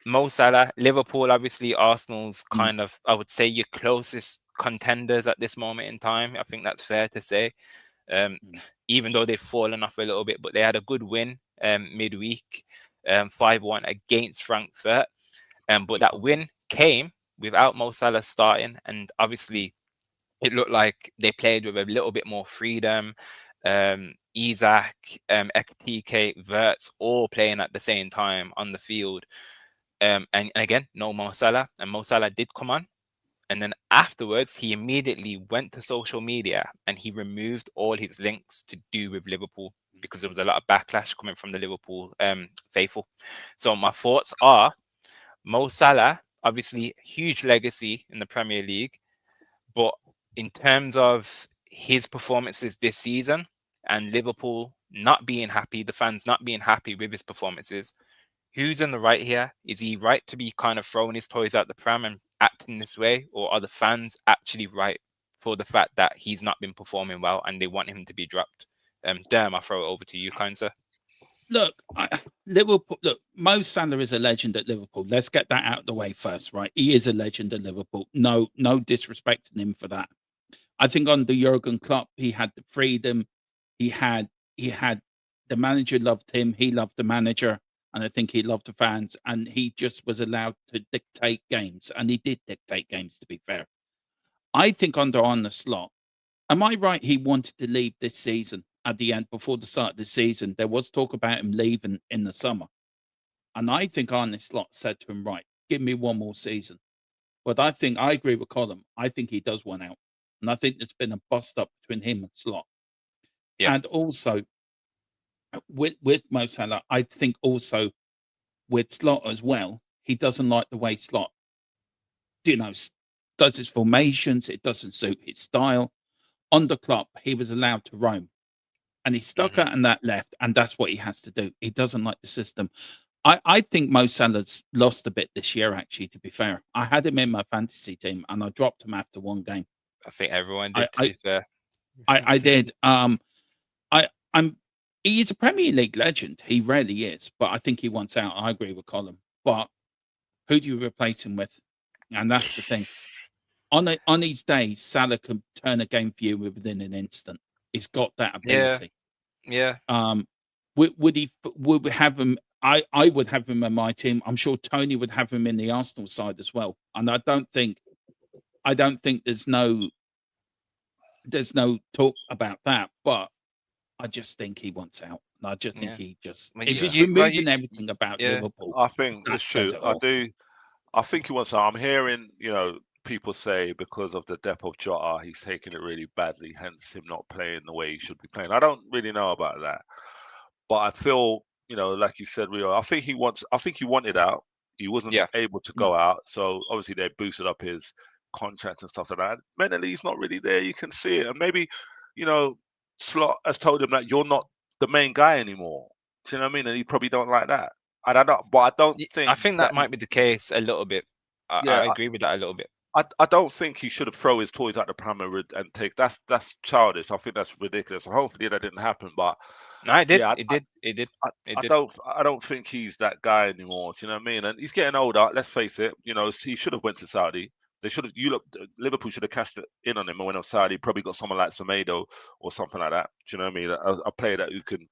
Mo Salah, Liverpool, obviously Arsenal's kind of, I would say, your closest contenders at this moment in time. I think that's fair to say. Even though they've fallen off a little bit, but they had a good win midweek, 5-1 against Frankfurt. But that win came without Mo Salah starting, and obviously it looked like they played with a little bit more freedom. Isaac, Ekitike, Wirtz, all playing at the same time on the field. And again, no Mo Salah. And Mo Salah did come on. And then afterwards, he immediately went to social media and he removed all his links to do with Liverpool because there was a lot of backlash coming from the Liverpool faithful. So my thoughts are Mo Salah, obviously huge legacy in the Premier League. But in terms of his performances this season and Liverpool not being happy, the fans not being happy with his performances, who's in the right here? Is he right to be kind of throwing his toys out the pram and acting this way? Or are the fans actually right for the fact that he's not been performing well and they want him to be dropped? Derm, I'll throw it over to you, kind sir. Look, Liverpool. Look, Mo Salah is a legend at Liverpool. Let's get that out of the way first, right? He is a legend at Liverpool. No disrespecting him for that. I think under Jurgen Klopp, he had the freedom. He had the manager loved him. He loved the manager, and I think he loved the fans. And he just was allowed to dictate games, and he did dictate games. To be fair, I think under Arne Slot, am I right? He wanted to leave this season. At the end, before the start of the season, there was talk about him leaving in the summer. And I think Arne Slot said to him, right, give me one more season. But I agree with Colin. I think he does want out. And I think there's been a bust up between him and Slot. Yeah. And also with Mo Salah, I think also with Slot as well, he doesn't like the way Slot, does his formations. It doesn't suit his style. Under Klopp, he was allowed to roam. And he stuck out in that left, and that's what he has to do. He doesn't like the system. I think Mo Salah's lost a bit this year, actually, to be fair. I had him in my fantasy team, and I dropped him after one game. I think everyone did, to be fair. I did. He is a Premier League legend. He really is, but I think he wants out. I agree with Colin. But who do you replace him with? And that's the thing. on his days, Salah can turn a game for you within an instant. He's got that Yeah, ability. yeah, Would we have him? I would have him in my team. I'm sure Tony would have him in the Arsenal side as well. And I don't think there's no talk about that. But I just think he wants out. And I just think yeah. he just Well, if he's you, well, removing everything about yeah, Liverpool, I think that it's says true. it I all. do. I think he wants. I'm hearing, people say because of the depth of Jota, he's taking it really badly. Hence him not playing the way he should be playing. I don't really know about that, but I feel, like you said, Rio. I think he wants. I think he wanted out. He wasn't yeah, able to Mm. go out, so obviously they boosted up his contract and stuff like that. Mentally, he's not really there. You can see it, and maybe, you know, Slot has told him that you're not the main guy anymore. Do you know what I mean? And he probably don't like that. And I don't, but I don't I think think that. that might be the case a little bit. I Yeah, agree with that a little bit. I don't think he should have thrown his toys out the pram and take. That's childish. I think that's ridiculous. Hopefully that didn't happen. But No, it did. yeah, It did. It did. I, It I did. don't think he's that guy anymore. Do you know what I mean? And he's getting older. Let's face it. He should have went to Saudi. They should have. Liverpool should have cashed it in on him and went on Saudi. Probably got someone like Semedo or something like that. Do you know what I mean? A player that who can,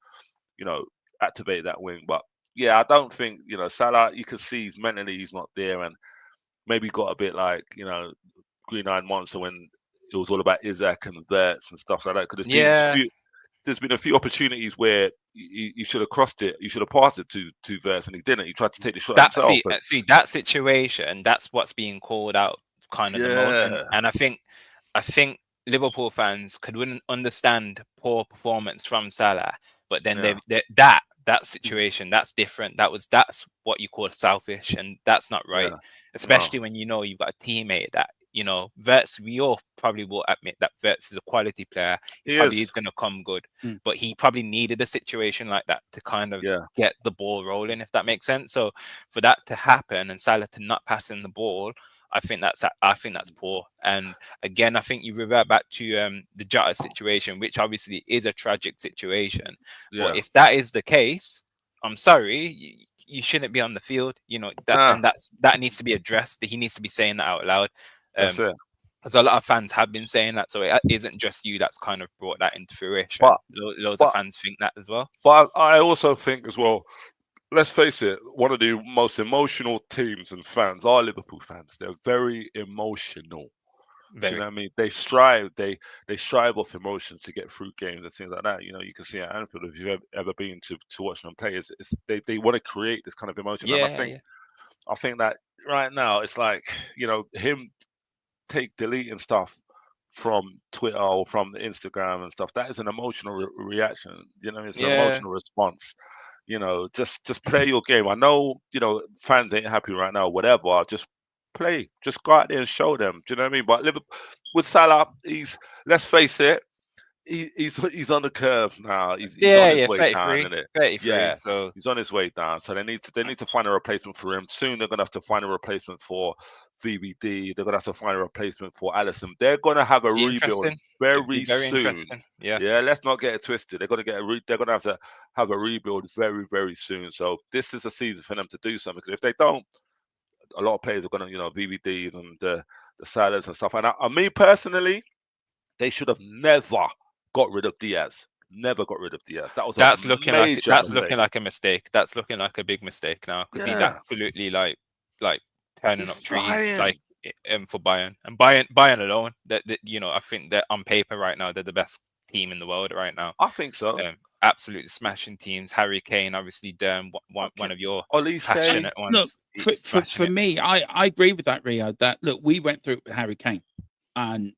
you know, activate that wing. But yeah, I don't think Salah. You can see mentally he's not there, and maybe got a bit like green-eyed monster when it was all about Isaac and Verts and stuff like that. Because Yeah, there's been a few opportunities where you should have crossed it, you should have passed it to Verts, and he didn't. He tried to take the shot that himself. see that situation. That's what's being called out kind of the most, Yeah, and I think Liverpool fans could wouldn't understand poor performance from Salah, but then yeah, that situation, that's different. That's what you call selfish, and that's not right. yeah. No, Especially when you've got a teammate that Verts. We all probably will admit that Verts is a quality player. He he probably is is. going to come good, Mm. but he probably needed a situation like that to kind of Yeah, get the ball rolling, if that makes sense. So for that to happen and Salah to not pass in the ball, I think that's poor. And again, I think you revert back to the Jota situation, which obviously is a tragic situation. But yeah. if that is the case, I'm sorry, you shouldn't be on the field. Nah, That needs to be addressed. He needs to be saying that out loud. that's it. Because a lot of fans have been saying that, so it isn't just you that's kind of brought that into fruition. But Loads of but fans think that as well. but I also think as well. Let's face it, one of the most emotional teams and fans are Liverpool fans. They're very emotional. Do you know Very. what I mean? They strive off emotions to get through games and things like that. You can see at Anfield if you've ever been to watch them play. They want to create this kind of emotion, and Yeah, yeah, I think that right now it's like him deleting stuff from Twitter or from the Instagram and stuff. That is an emotional reaction. It's an yeah, emotional response. Just play your game. I know fans ain't happy right now. Whatever, just play. Just go out there and show them. Do you know what I mean? But Liverpool, with Salah, let's face it, he's on the curve now. He's on yeah, his yeah. way down, 33, isn't it? 33. Yeah, So he's on his way down. So they need to find a replacement for him. Soon they're gonna have to find a replacement for VVD. They're gonna have to find a replacement for Allison. They're gonna have a be rebuild interesting. It'd be very very soon. interesting. Yeah, Yeah, let's not get it twisted. They're gonna have a rebuild very, very soon. So this is a season for them to do something. Because if they don't, a lot of players are gonna, VVDs and the Salahs and stuff. And me personally, they should have never got rid of Diaz. Never got rid of Diaz. That was a major that's mistake. looking like a mistake. That's looking like a big mistake now because he's Yeah, absolutely like turning he's up trees flying. like for Bayern and Bayern alone. That I think that on paper right now they're the best team in the world right now. I think so. Absolutely smashing teams. Harry Kane, obviously, Okay. one of your Olise, passionate Look, ones. He's smashing for it. me, I agree with that, Rio. That look, we went through it with Harry Kane, and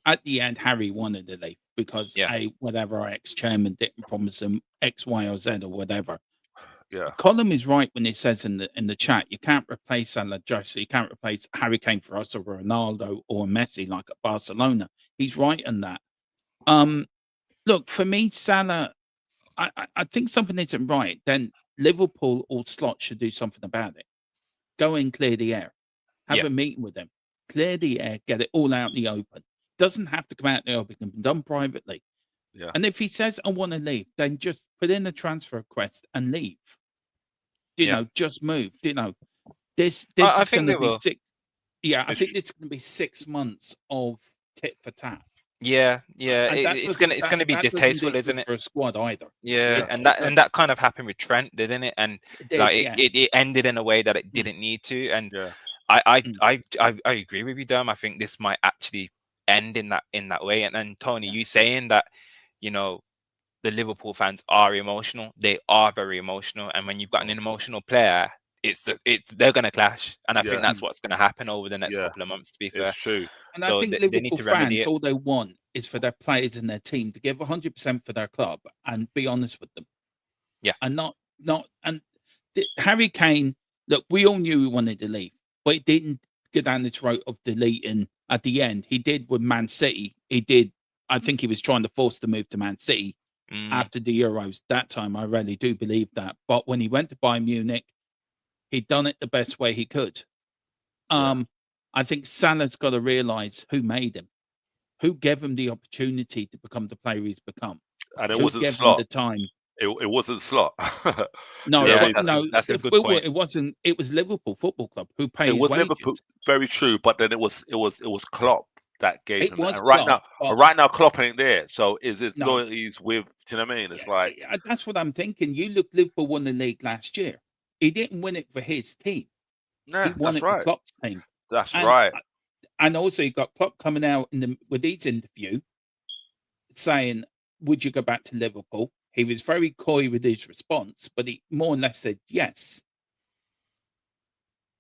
at the end, Harry wanted to leave because Yeah. whatever our ex-chairman didn't promise him X, Y, or Z or whatever. Yeah, Colin is right when he says in the chat, you can't replace Salah Jose, you can't replace Harry Kane for us or Ronaldo or Messi like at Barcelona. He's right in that. Look, for me, Salah, I think something isn't right. Then Liverpool or Slot should do something about it. Go and clear the air. Have Yeah. a meeting with them. Clear the air. Get it all out in the open. Doesn't have to come out in the open. It can be done privately. yeah. And if he says, I want to leave, then just put in a transfer request and leave. Yeah. Just move. This I is think going to they be will. six. Yeah, I think it's going to be 6 months of tit for tat. Yeah, And it's gonna be that doesn't distasteful, do isn't good it? for a squad either. Yeah, Yeah. and that kind of happened with Trent, didn't it? And It did, like yeah. it ended in a way that it didn't need to. And Yeah. I agree with you, Dom. I think this might actually end in that way. And then Tony, you saying that, you know, the Liverpool fans are emotional. They are very emotional, and when you've got an emotional player, they're gonna clash. And I think Yeah. that's what's gonna happen over the next Yeah. couple of months. To be It's fair, true. And I so think they need Liverpool to remedy fans, it. all they want is for their players and their team to give 100% for their club and be honest with them. Yeah. And not and Harry Kane, look, we all knew he wanted to leave, but he didn't go down this road of deleting at the end. He did with Man City. I think he was trying to force the move to Man City after the Euros. That time, I really do believe that. But when he went to Bayern Munich, he'd done it the best way he could. I think Salah's got to realise who made him, who gave him the opportunity to become the player he's become, And it who wasn't gave him the Slot. time. It wasn't Slot. No, Do you know what I Yeah, mean? that's a good point. It wasn't. It was Liverpool Football Club who It pays was wages. Liverpool. Very true. But then it was Klopp that gave It him that. was And right Klopp, now, right now, Klopp ain't there. So is his No. loyalties with? Do you know what I mean? It's like that's what I'm thinking. You look, Liverpool won the league last year. He didn't win it for his team. yeah, He won that's it for right. Klopp's team. That's And right. And also, you got Klopp coming out with his interview saying, "Would you go back to Liverpool?" He was very coy with his response, but he more or less said yes.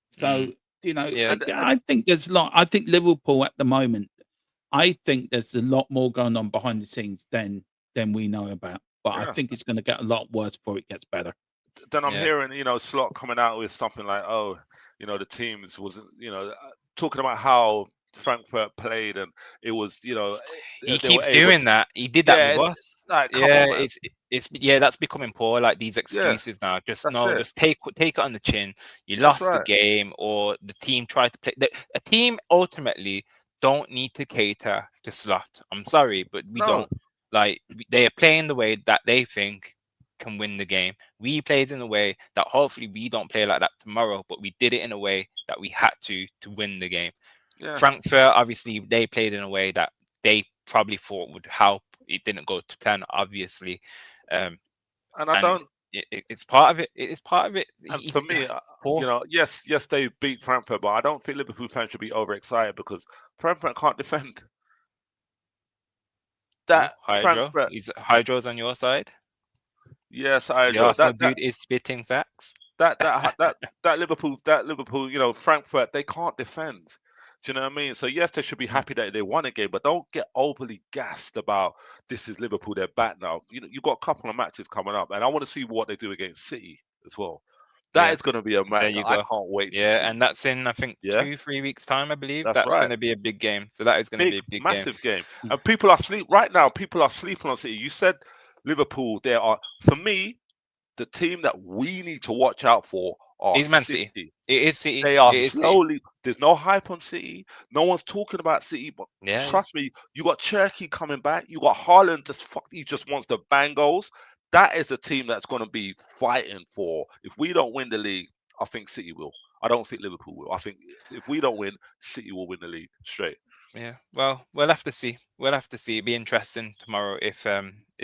So Yeah. I think there's a lot. I think Liverpool at the moment, I think there's a lot more going on behind the scenes than we know about. But I Yeah. think it's going to get a lot worse before it gets better. Then I'm Yeah. hearing, Slot coming out with something like, oh, the teams wasn't, talking about how Frankfurt played and it was, He they were keeps able. doing that. He did that Yeah, with us. like come Yeah, on, man. it's that's becoming poor. Like these Yeah, excuses now. Just that's it. just take it on the chin. You That's lost the right. game, or the team tried to play. A team ultimately don't need to cater to Slot. I'm sorry, but we No, don't. Like they are playing the way that they think can win the game. We played in a way that hopefully we don't play like that tomorrow, but we did it in a way that we had to win the game. yeah. Frankfurt, obviously, they played in a way that they probably thought would help. It didn't go to plan, obviously, And I and don't. it's part of it. It is part of it. And for me, Poor. yes, they beat Frankfurt, but I don't think Liverpool fans should be overexcited because Frankfurt can't defend. That Hydro. Hydro's on your side. yes, The Hydro. Arsenal dude is spitting facts. That Liverpool, Frankfurt, they can't defend. Do you know what I mean? So yes, they should be happy that they won a game, but don't get overly gassed about this is Liverpool. They're back now. You got a couple of matches coming up, and I want to see what they do against City as well. That Yeah. is going to be a There match you that I go. can't wait to Yeah, see. and that's in, I think, Yeah, 2-3 weeks time, I believe. that's That's going right. to be a big game. So that is going to be Big, a big game. massive game. And people are sleep right now. People are sleeping on City. You said Liverpool. There are, for me, the team that we need to watch out for are It's Man City. City. It is City. They are It is City. slowly. There's no hype on City. No one's talking about City, but Yeah. trust me, you got Cherky coming back. You got Haaland. He just wants to bang goals. That is a team that's going to be fighting for. If we don't win the league, I think City will. I don't think Liverpool will. I think if we don't win, City will win the league straight. Yeah, well, we'll have to see. We'll have to see. It'd be interesting tomorrow if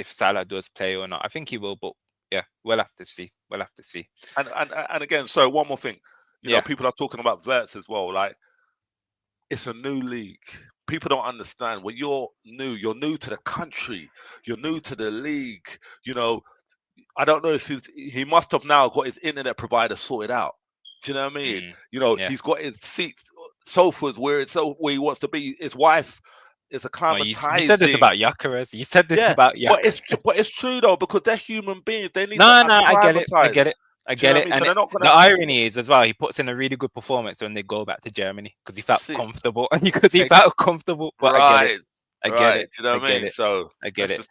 Salah does play or not. I think he will, but yeah, we'll have to see. We'll have to see. And again, so one more thing. Yeah. People are talking about Verts as well. Like, it's a new league. People don't understand. When you're new to the country, you're new to the league. I don't know if he must have now got his internet provider sorted out. Do you know what I mean? Yeah. He's got his seats, sofas where he wants to be. His wife is Well, you acclimatized. said this about Yakaras. You said this about Yakaras. But it's true though, because they're human beings. They need No, to I get it. I acclimatize. get it. I Do you know get what I it. mean? So And they're not the gonna. irony is as well, he puts in a really good performance when they go back to Germany because he felt See. comfortable. Because he felt comfortable. But I get it. I get it. You know what I mean? It. So I get let's it.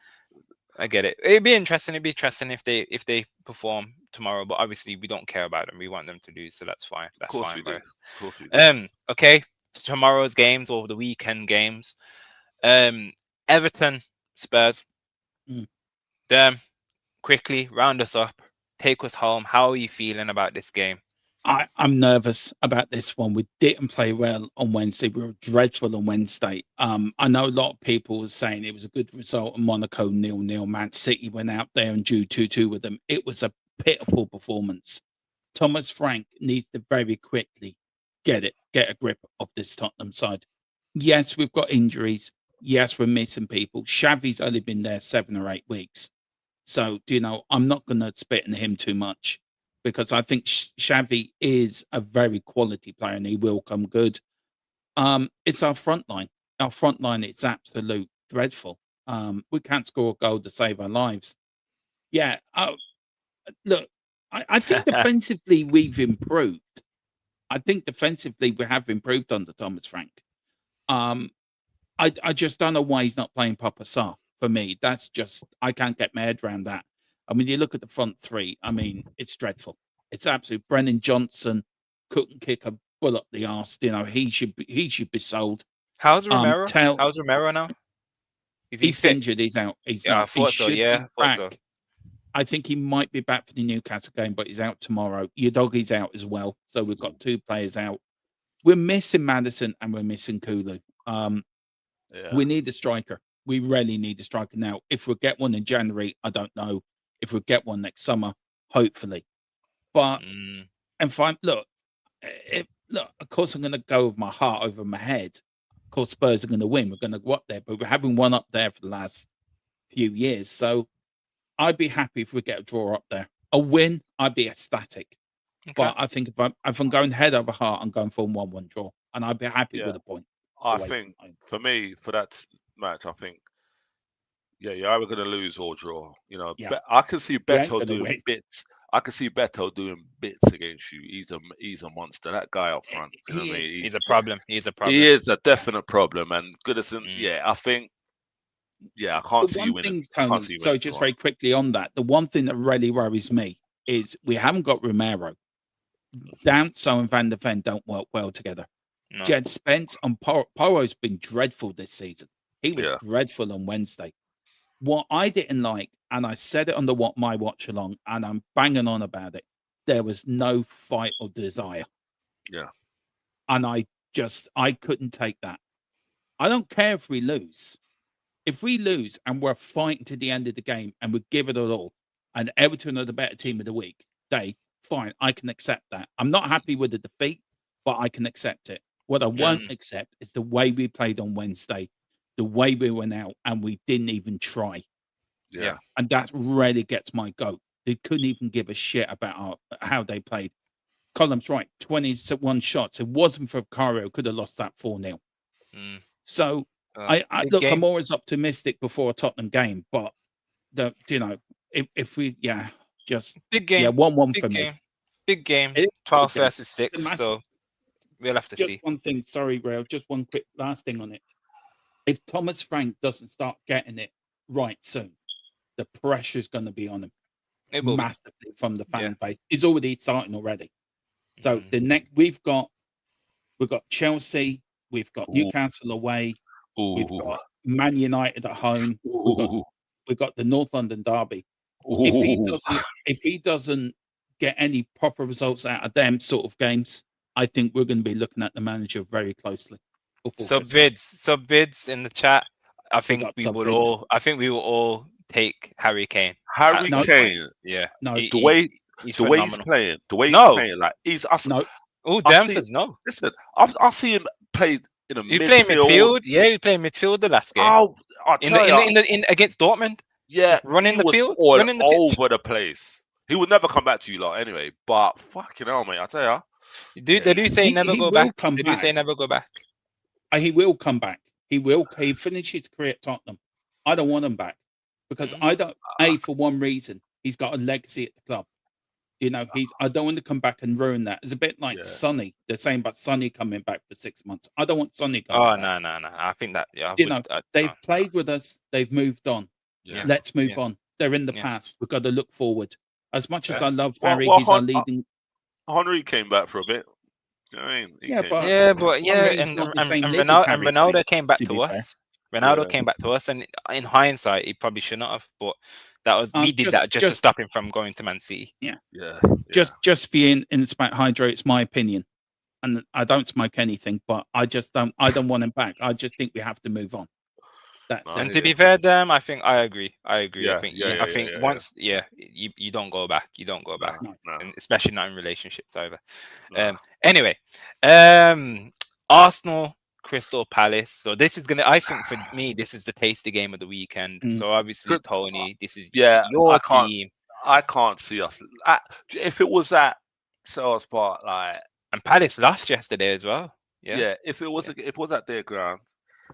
I get it. It'd be interesting. It'd be interesting if they perform tomorrow. But obviously, we don't care about them. We want them to do so. That's fine. That's Of course fine we do. by us. Of course we do. Okay. Tomorrow's games or the weekend games. Everton, Spurs. Quickly round us up. Take us home. How are you feeling about this game? I'm nervous about this one. We didn't play well on Wednesday. We were dreadful on Wednesday. I know a lot of people were saying it was a good result in Monaco 0-0. Man City went out there and drew 2-2 with them. It was a pitiful performance. Thomas Frank needs to very quickly get a grip of this Tottenham side. Yes, we've got injuries. Yes, we're missing people. Xavi's only been there 7 or 8 weeks. So, I'm not going to spit on him too much because I think Xavi is a very quality player and he will come good. It's our front line. Our front line is absolute dreadful. We can't score a goal to save our lives. Yeah. Look, I think defensively we've improved. I think defensively we have improved under Thomas Frank. I just don't know why he's not playing Papa Sarr. For me, that's just, I can't get my head around that. I mean, you look at the front three. I mean, it's dreadful. It's absolute. Brennan Johnson couldn't kick a bull up the arse. He should be sold. How's Romero? How's Romero now? He's injured. He's out. He's yeah, not. I thought he so. Yeah, be back. So. I think he might be back for the Newcastle game, but he's out tomorrow. Udogi's out as well. So we've got 2 players out. We're missing Madison and we're missing Kulu. We need a striker. We really need a striker now. If we get one in January, I don't know. If we get one next summer, hopefully. But and fine. Look, of course I'm going to go with my heart over my head. Of course, Spurs are going to win. We're going to go up there, but we're having one up there for the last few years. So I'd be happy if we get a draw up there. A win, I'd be ecstatic. Okay. But I think if I'm going head over heart, I'm going for a 1-1 draw, and I'd be happy with a point. I think for me, for that match, I think, you're either going to lose or draw. I can see Beto doing bits. I can see Beto doing bits against you. He's a monster. That guy up front. He's a problem. He's a problem. He is a definite problem. And Goodison, I think, I can't see you winning. Tony, so just very quickly on that, the one thing that really worries me is we haven't got Romero. Danso and Van der Ven don't work well together. No. Jed Spence and Poro's been dreadful this season. He was dreadful on Wednesday. What I didn't like, and I said it on my watch along, and I'm banging on about it, there was no fight or desire. Yeah. And I couldn't take that. I don't care if we lose. If we lose and we're fighting to the end of the game and we give it all, and Everton are the better team of the week, fine, I can accept that. I'm not happy with the defeat, but I can accept it. What I won't accept is the way we played on Wednesday, the way we went out and we didn't even try. Yeah. And that really gets my goat. They couldn't even give a shit about how they played. Column's right, 21 shots. It wasn't for Cario, could have lost that 4-0. So I'm always optimistic before a Tottenham game, but if we just big game, 1-1 for me. Big game. 12 versus 6. So we'll have to see. Just one thing, sorry, Rail. Just one quick last thing on it. If Thomas Frank doesn't start getting it right soon, the pressure's going to be on him massively from the fan base. It's already starting already. So the next we've got Chelsea, we've got Newcastle away, we've got Man United at home, we've got the North London derby. If he doesn't get any proper results out of them sort of games, I think we're going to be looking at the manager very closely. Subvids in the chat. I think we will all take Harry Kane. Harry Kane, no, the way he's playing, like he's. Oh, damn says no. Listen, I see him play in a midfield. Playing midfield. Yeah, he played midfield the last game. Oh, in against Dortmund. Yeah, running the field, running over the place. He would never come back to you lot anyway. But fucking hell, mate, I tell you. They do say never go back. They do say never go back. He will come back. He will. He finished his career at Tottenham. I don't want him back because I don't. For one reason, he's got a legacy at the club. I don't want to come back and ruin that. It's a bit like Sonny. They're saying about Sonny coming back for 6 months. I don't want Sonny coming back. No. I think that they've played with us. They've moved on. Yeah. Let's move on. They're in the past. We've got to look forward. As much as I love Harry, he's our leading. Henry came back for a bit. You know what I mean? And Ronaldo came back to us. Ronaldo Yeah. came back to us, and in hindsight, he probably should not have. But we did that just to just stop him from going to Man City. Yeah. Yeah. just being in smack hydro, it's my opinion, and I don't smoke anything, but I don't want him back. I just think we have to move on. That's No, it. And to be fair, I think I agree. I Yeah, think yeah, I yeah, think yeah, once you don't go back. You don't go back, No, no, and especially not in relationships either. no. Anyway, Arsenal Crystal Palace. So this is gonna. I think for me, this is the tasty game of the weekend. Mm. So obviously, Good. Tony, this is Yeah, your team, I can't see us. If it was at Selhurst Park, like, and Palace lost yesterday as well. Yeah, yeah, if it was Yeah. if it was at their ground,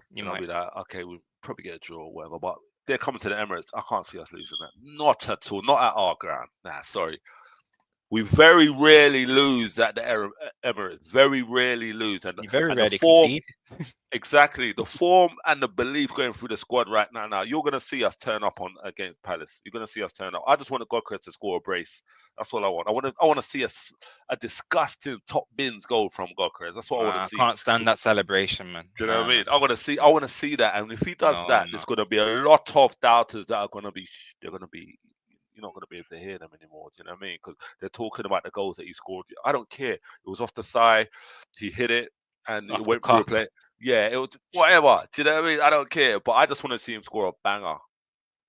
you then I'll might. be like, okay, we'll probably get a draw or whatever. But they're coming to the Emirates. I can't see us losing that. Not at all. Not at our ground. Nah, sorry. We very rarely lose at the Emirates. Very rarely lose, You very and the rarely form. concede. Exactly. The form and the belief going through the squad right now. Now you're gonna see us turn up on against Palace. You're gonna see us turn up. I just want Godcrest to score a brace. That's all I want. I want to see a disgusting top bins goal from Godcrest. That's what I want to I see. can't stand that celebration, man. Do you know what I No, mean? I want to see that. And if he does no, that, no. there's gonna be a lot of doubters that are gonna be. They're gonna be. You're not gonna be able to hear them anymore. Do you know what I mean? Because they're talking about the goals that he scored. I don't care. It was off the thigh. He hit it, and it Off the went through a cuff. play. Yeah, it was whatever. Do you know what I mean? I don't care, but I just want to see him score a banger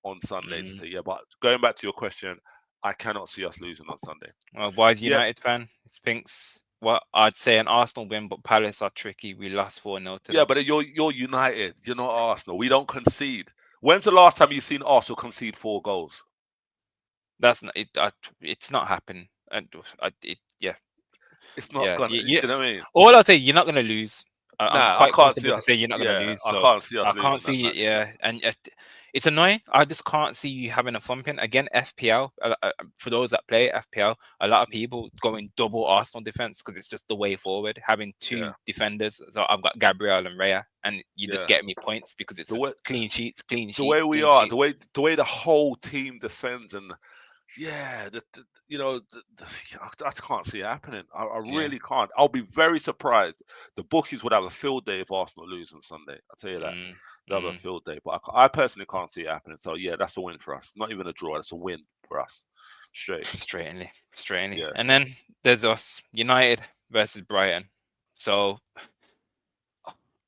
on Sunday to Mm. say, yeah. But going back to your question, I cannot see us losing on Sunday. Well, wide Yeah, United fan thinks what I'd say an Arsenal win, but Palace are tricky. We lost 4-0 to yeah, them. but you're United. You're not Arsenal. We don't concede. When's the last time you seen Arsenal concede 4 goals? That's not it. It's not happening. And yeah, It's not yeah. gonna. Do you know what I mean? All I'll say, you're not gonna lose. I'm Nah, I quite can't see comfortable to us. say you're not gonna Yeah, lose. I So can't see us I can't losing that see it. match. Yeah, and it's annoying. I just can't see you having a thumping again. FPL. For those that play FPL, a lot of people going double Arsenal defense because it's just the way forward. Having two Yeah, defenders. So I've got Gabriel and Raya, and you just yeah. get me points because it's The way just clean sheets, clean the way sheets, we clean are, sheets. the way the whole team defends, and yeah, I can't see it happening. I Yeah. really can't. I'll be very surprised. The bookies would have a field day if Arsenal lose on Sunday. I'll tell you that. Mm, They'll have a mm. field day. But I personally can't see it happening. So yeah, that's a win for us. Not even a draw. That's a win for us. Straight. Straightly. Yeah. And then there's us, United versus Brighton. So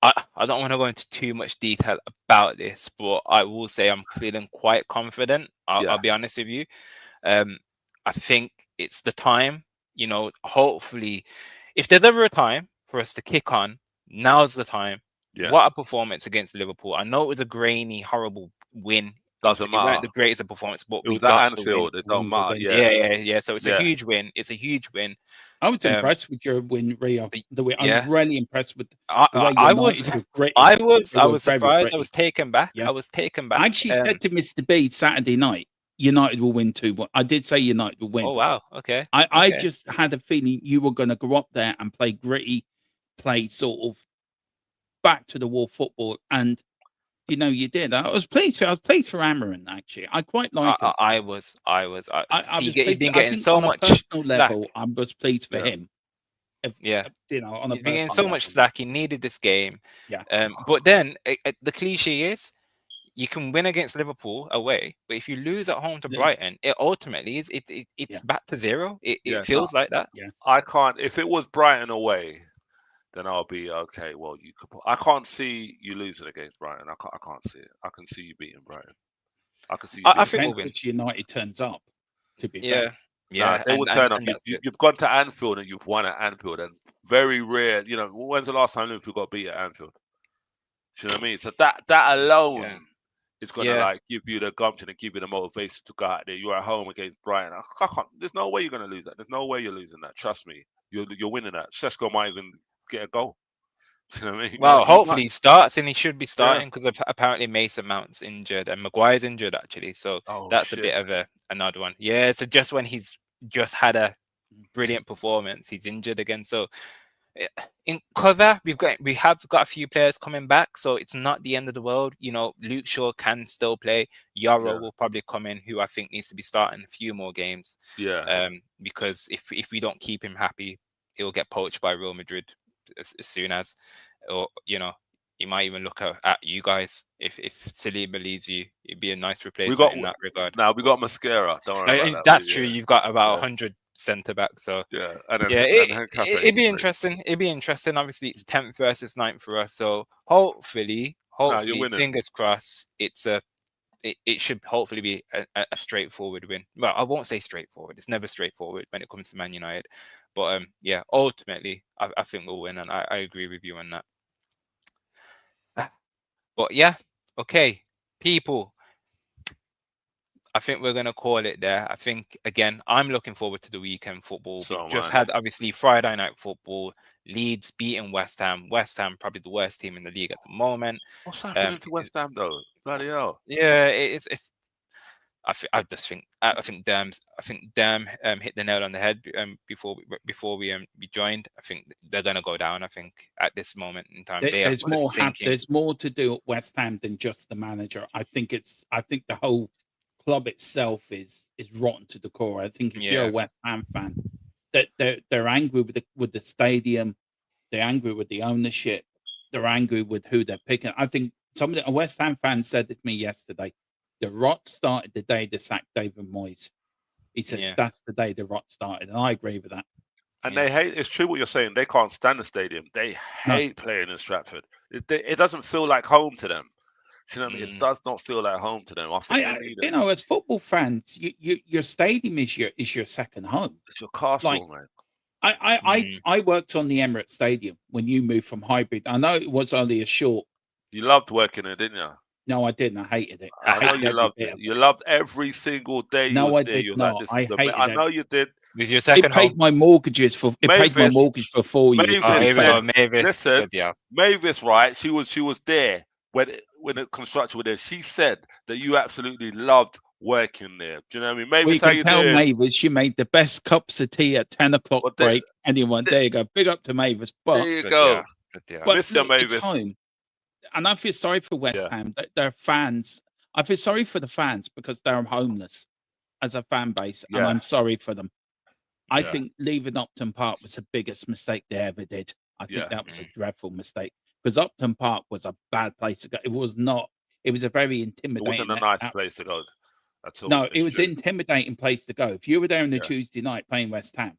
I don't want to go into too much detail about this, but I will say I'm feeling quite confident. Yeah. I'll be honest with you. I think it's the time, hopefully, if there's ever a time for us to kick on, now's the time. Yeah. What a performance against Liverpool. I know it was a grainy, horrible win. Doesn't It weren't matter. the greatest of performance, but It we was at got the win. Anfield. It don't Wins a matter. win. Yeah. Yeah. So it's a Yeah. huge win. It's a huge win. I was Um, impressed with your win, Rio. The way I yeah. was really impressed with I, the way I was, United were gritty. I They was were very surprised. I gritty. was taken back. Yeah. I was taken I back. actually said to Mr. B Saturday night, United will win 2-1. I did say United will win. Oh wow. Okay. I Okay. just had a feeling you were going to go up there and play gritty, play sort of back to the wall football, and you did. I was pleased. I was pleased for Amarin. Actually, I quite like him. I was. I See, was he's pleased. been I getting think so on a much personal slack. level, I was pleased for Yeah. him. Yeah. On a He's been getting personal so much level. slack. He needed this game. Yeah. But then the cliche is, you can win against Liverpool away, but if you lose at home to Yeah. Brighton, it ultimately is it's Yeah. back to zero. It Yeah, feels like that. Yeah. I can't. If it was Brighton away, then I'll be okay. Well, you could. I can't see you losing against Brighton. I can't see it. I can see you beating Brighton. I can see you I beating. think we'll Depends win. which United turns up. To be Yeah. fair. Nah, they will turn up. And that's it. You've gone to Anfield and you've won at Anfield, and very rare. When's the last time Liverpool got beat at Anfield? Do you know what I mean? So that alone Yeah. is gonna Yeah. like give you the gumption and give you the motivation to go out there. You're at home against Brighton. I can't. There's no way you're gonna lose that. There's no way you're losing that. Trust me. You're winning that. Sesko might even get a goal. Do you know what I mean? Well, You hopefully might. he starts, and he should be Yeah. starting because apparently Mason Mount's injured and Maguire's injured actually. So Oh that's a shit. bit of another one. Yeah. So just when he's just had a brilliant performance, he's injured again. So in cover, we have got a few players coming back, so it's not the end of the world. Luke Shaw can still play. Yarrow Yeah. will probably come in, who I think needs to be starting a few more games. Yeah. Because if we don't keep him happy, he'll get poached by Real Madrid as soon as, or he might even look at you guys. If Saliba leaves you, it'd be a nice We replacement got in that regard. now. We got mascara. Don't worry about that. That's true. Yeah, You've got about yeah, 100 centre backs, so yeah. And then yeah, and then Cafe. it'd be interesting. It'd be interesting. Obviously, it's 10th versus 9th for us, so hopefully, Nah, you're winning. fingers crossed, it should hopefully be a straightforward win. Well, I won't say straightforward. It's never straightforward when it comes to Man United, but yeah, ultimately, I think we'll win, and I agree with you on that. But yeah, okay, people. I think we're going to call it there. I think, again, I'm looking forward to the weekend football. So We've just man. had, obviously, Friday night football. Leeds beating West Ham. West Ham, probably the worst team in the league at the moment. What's happening to West Ham though? Bloody hell. Yeah, it's. I think Derm hit the nail on the head before we joined. I think they're going to go down. I think at this moment in time, There's more to do at West Ham than just the manager. I think the whole club itself is rotten to the core. I think if you're a West Ham fan, that they're angry with the stadium, they're angry with the ownership, they're angry with who they're picking. I think a West Ham fan said it to me yesterday. The rot started the day they sacked David Moyes. He says that's the day the rot started, and I agree with that. And they hate. It's true what you're saying. They can't stand the stadium. They hate playing in Stratford. It doesn't feel like home to them. You know what I mean? It does not feel like home to them. I think they need it. As football fans, your stadium is your second home. It's your castle, man. I worked on the Emirates Stadium when you moved from Hybrid. I know it was only a short. You loved working there, didn't you? No, I didn't. I hated it. I know you loved it. You loved every single day. No, I did not. I hated it. I know you did. With your second it paid my mortgages for. It paid my mortgage for 4 years. Mavis. Listen, Mavis, right? She was there when the construction was there. She said that you absolutely loved working there. Do you know what I mean? Mavis, you can tell Mavis she made the best cups of tea at 10 o'clock break. Anyone, there you go. Big up to Mavis. But there you go. But Mavis. It's home. And I feel sorry for West Ham. Their fans. I feel sorry for the fans because they're homeless as a fan base, and I'm sorry for them. I think leaving Upton Park was the biggest mistake they ever did. I think that was a dreadful mistake because Upton Park was a bad place to go. It was not. It was a very intimidating. It wasn't a nice place to go at all. No, it was an intimidating place to go. If you were there on a Tuesday night playing West Ham,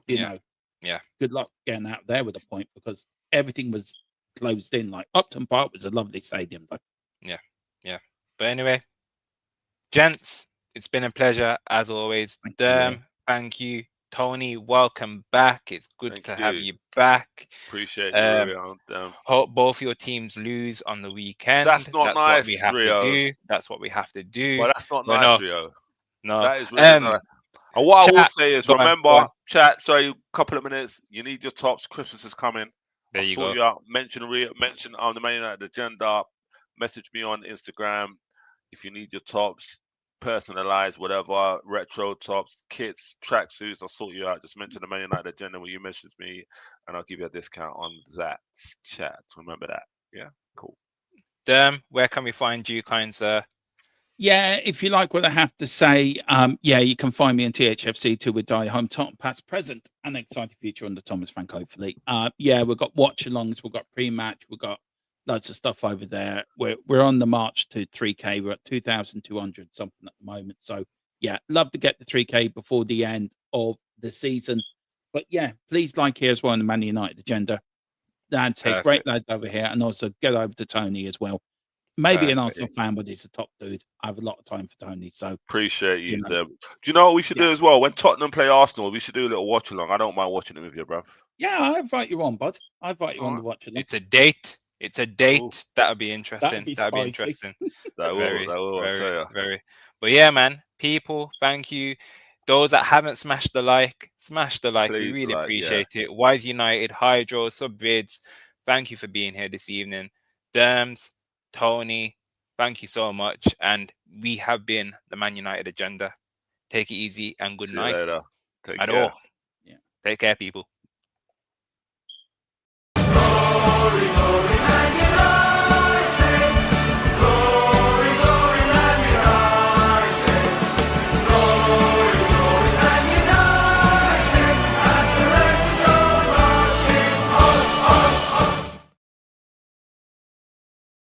you know, good luck getting out there with a point because everything was closed in. Like Upton Park was a lovely stadium, though. Yeah. But anyway, gents, it's been a pleasure as always. Thank you. Tony, welcome back. It's good to have you back. Appreciate you. Hope both your teams lose on the weekend. That's not nice, what we have Rio. to do. That's what we have to do. Well, that's not nice, Rio. No. That is really nice. And what I will say is, remember, chat, sorry, a couple of minutes. You need your tops. Christmas is coming. There you go. You out. Mention on the Man United agenda. Message me on Instagram if you need your tops, personalized, whatever, retro tops, kits, tracksuits. I'll sort you out. Just mention the Man United agenda when you message me, and I'll give you a discount on that chat. Remember that. Yeah, cool. Where can we find you, kind sir? Yeah, if you like what I have to say, you can find me on THFC2 with Die Home, past, present, and exciting future under Thomas Frank, hopefully. We've got watch-alongs, we've got pre-match, we've got loads of stuff over there. We're on the march to 3K. We're at 2,200 something at the moment. So, love to get the 3K before the end of the season. But, please like here as well on the Man United agenda. That's a great lads over here. And also get over to Tony as well. Maybe an Arsenal fan, but he's a top dude. I have a lot of time for Tony, so appreciate you. Do you know what we should do as well? When Tottenham play Arsenal, we should do a little watch along. I don't mind watching it with you, bruv. Yeah, I invite you on, bud. I invite you on to watch along. It's a date. That'll be interesting. That'll be interesting. That will. Very. But yeah, man. People, thank you. Those that haven't smashed the like, smash the like. We really appreciate it. Wise United, Hydro, Subvids. Thank you for being here this evening. Derms, Tony, thank you so much. And we have been the Man United agenda. Take it easy and good night. Take care. Take care, people.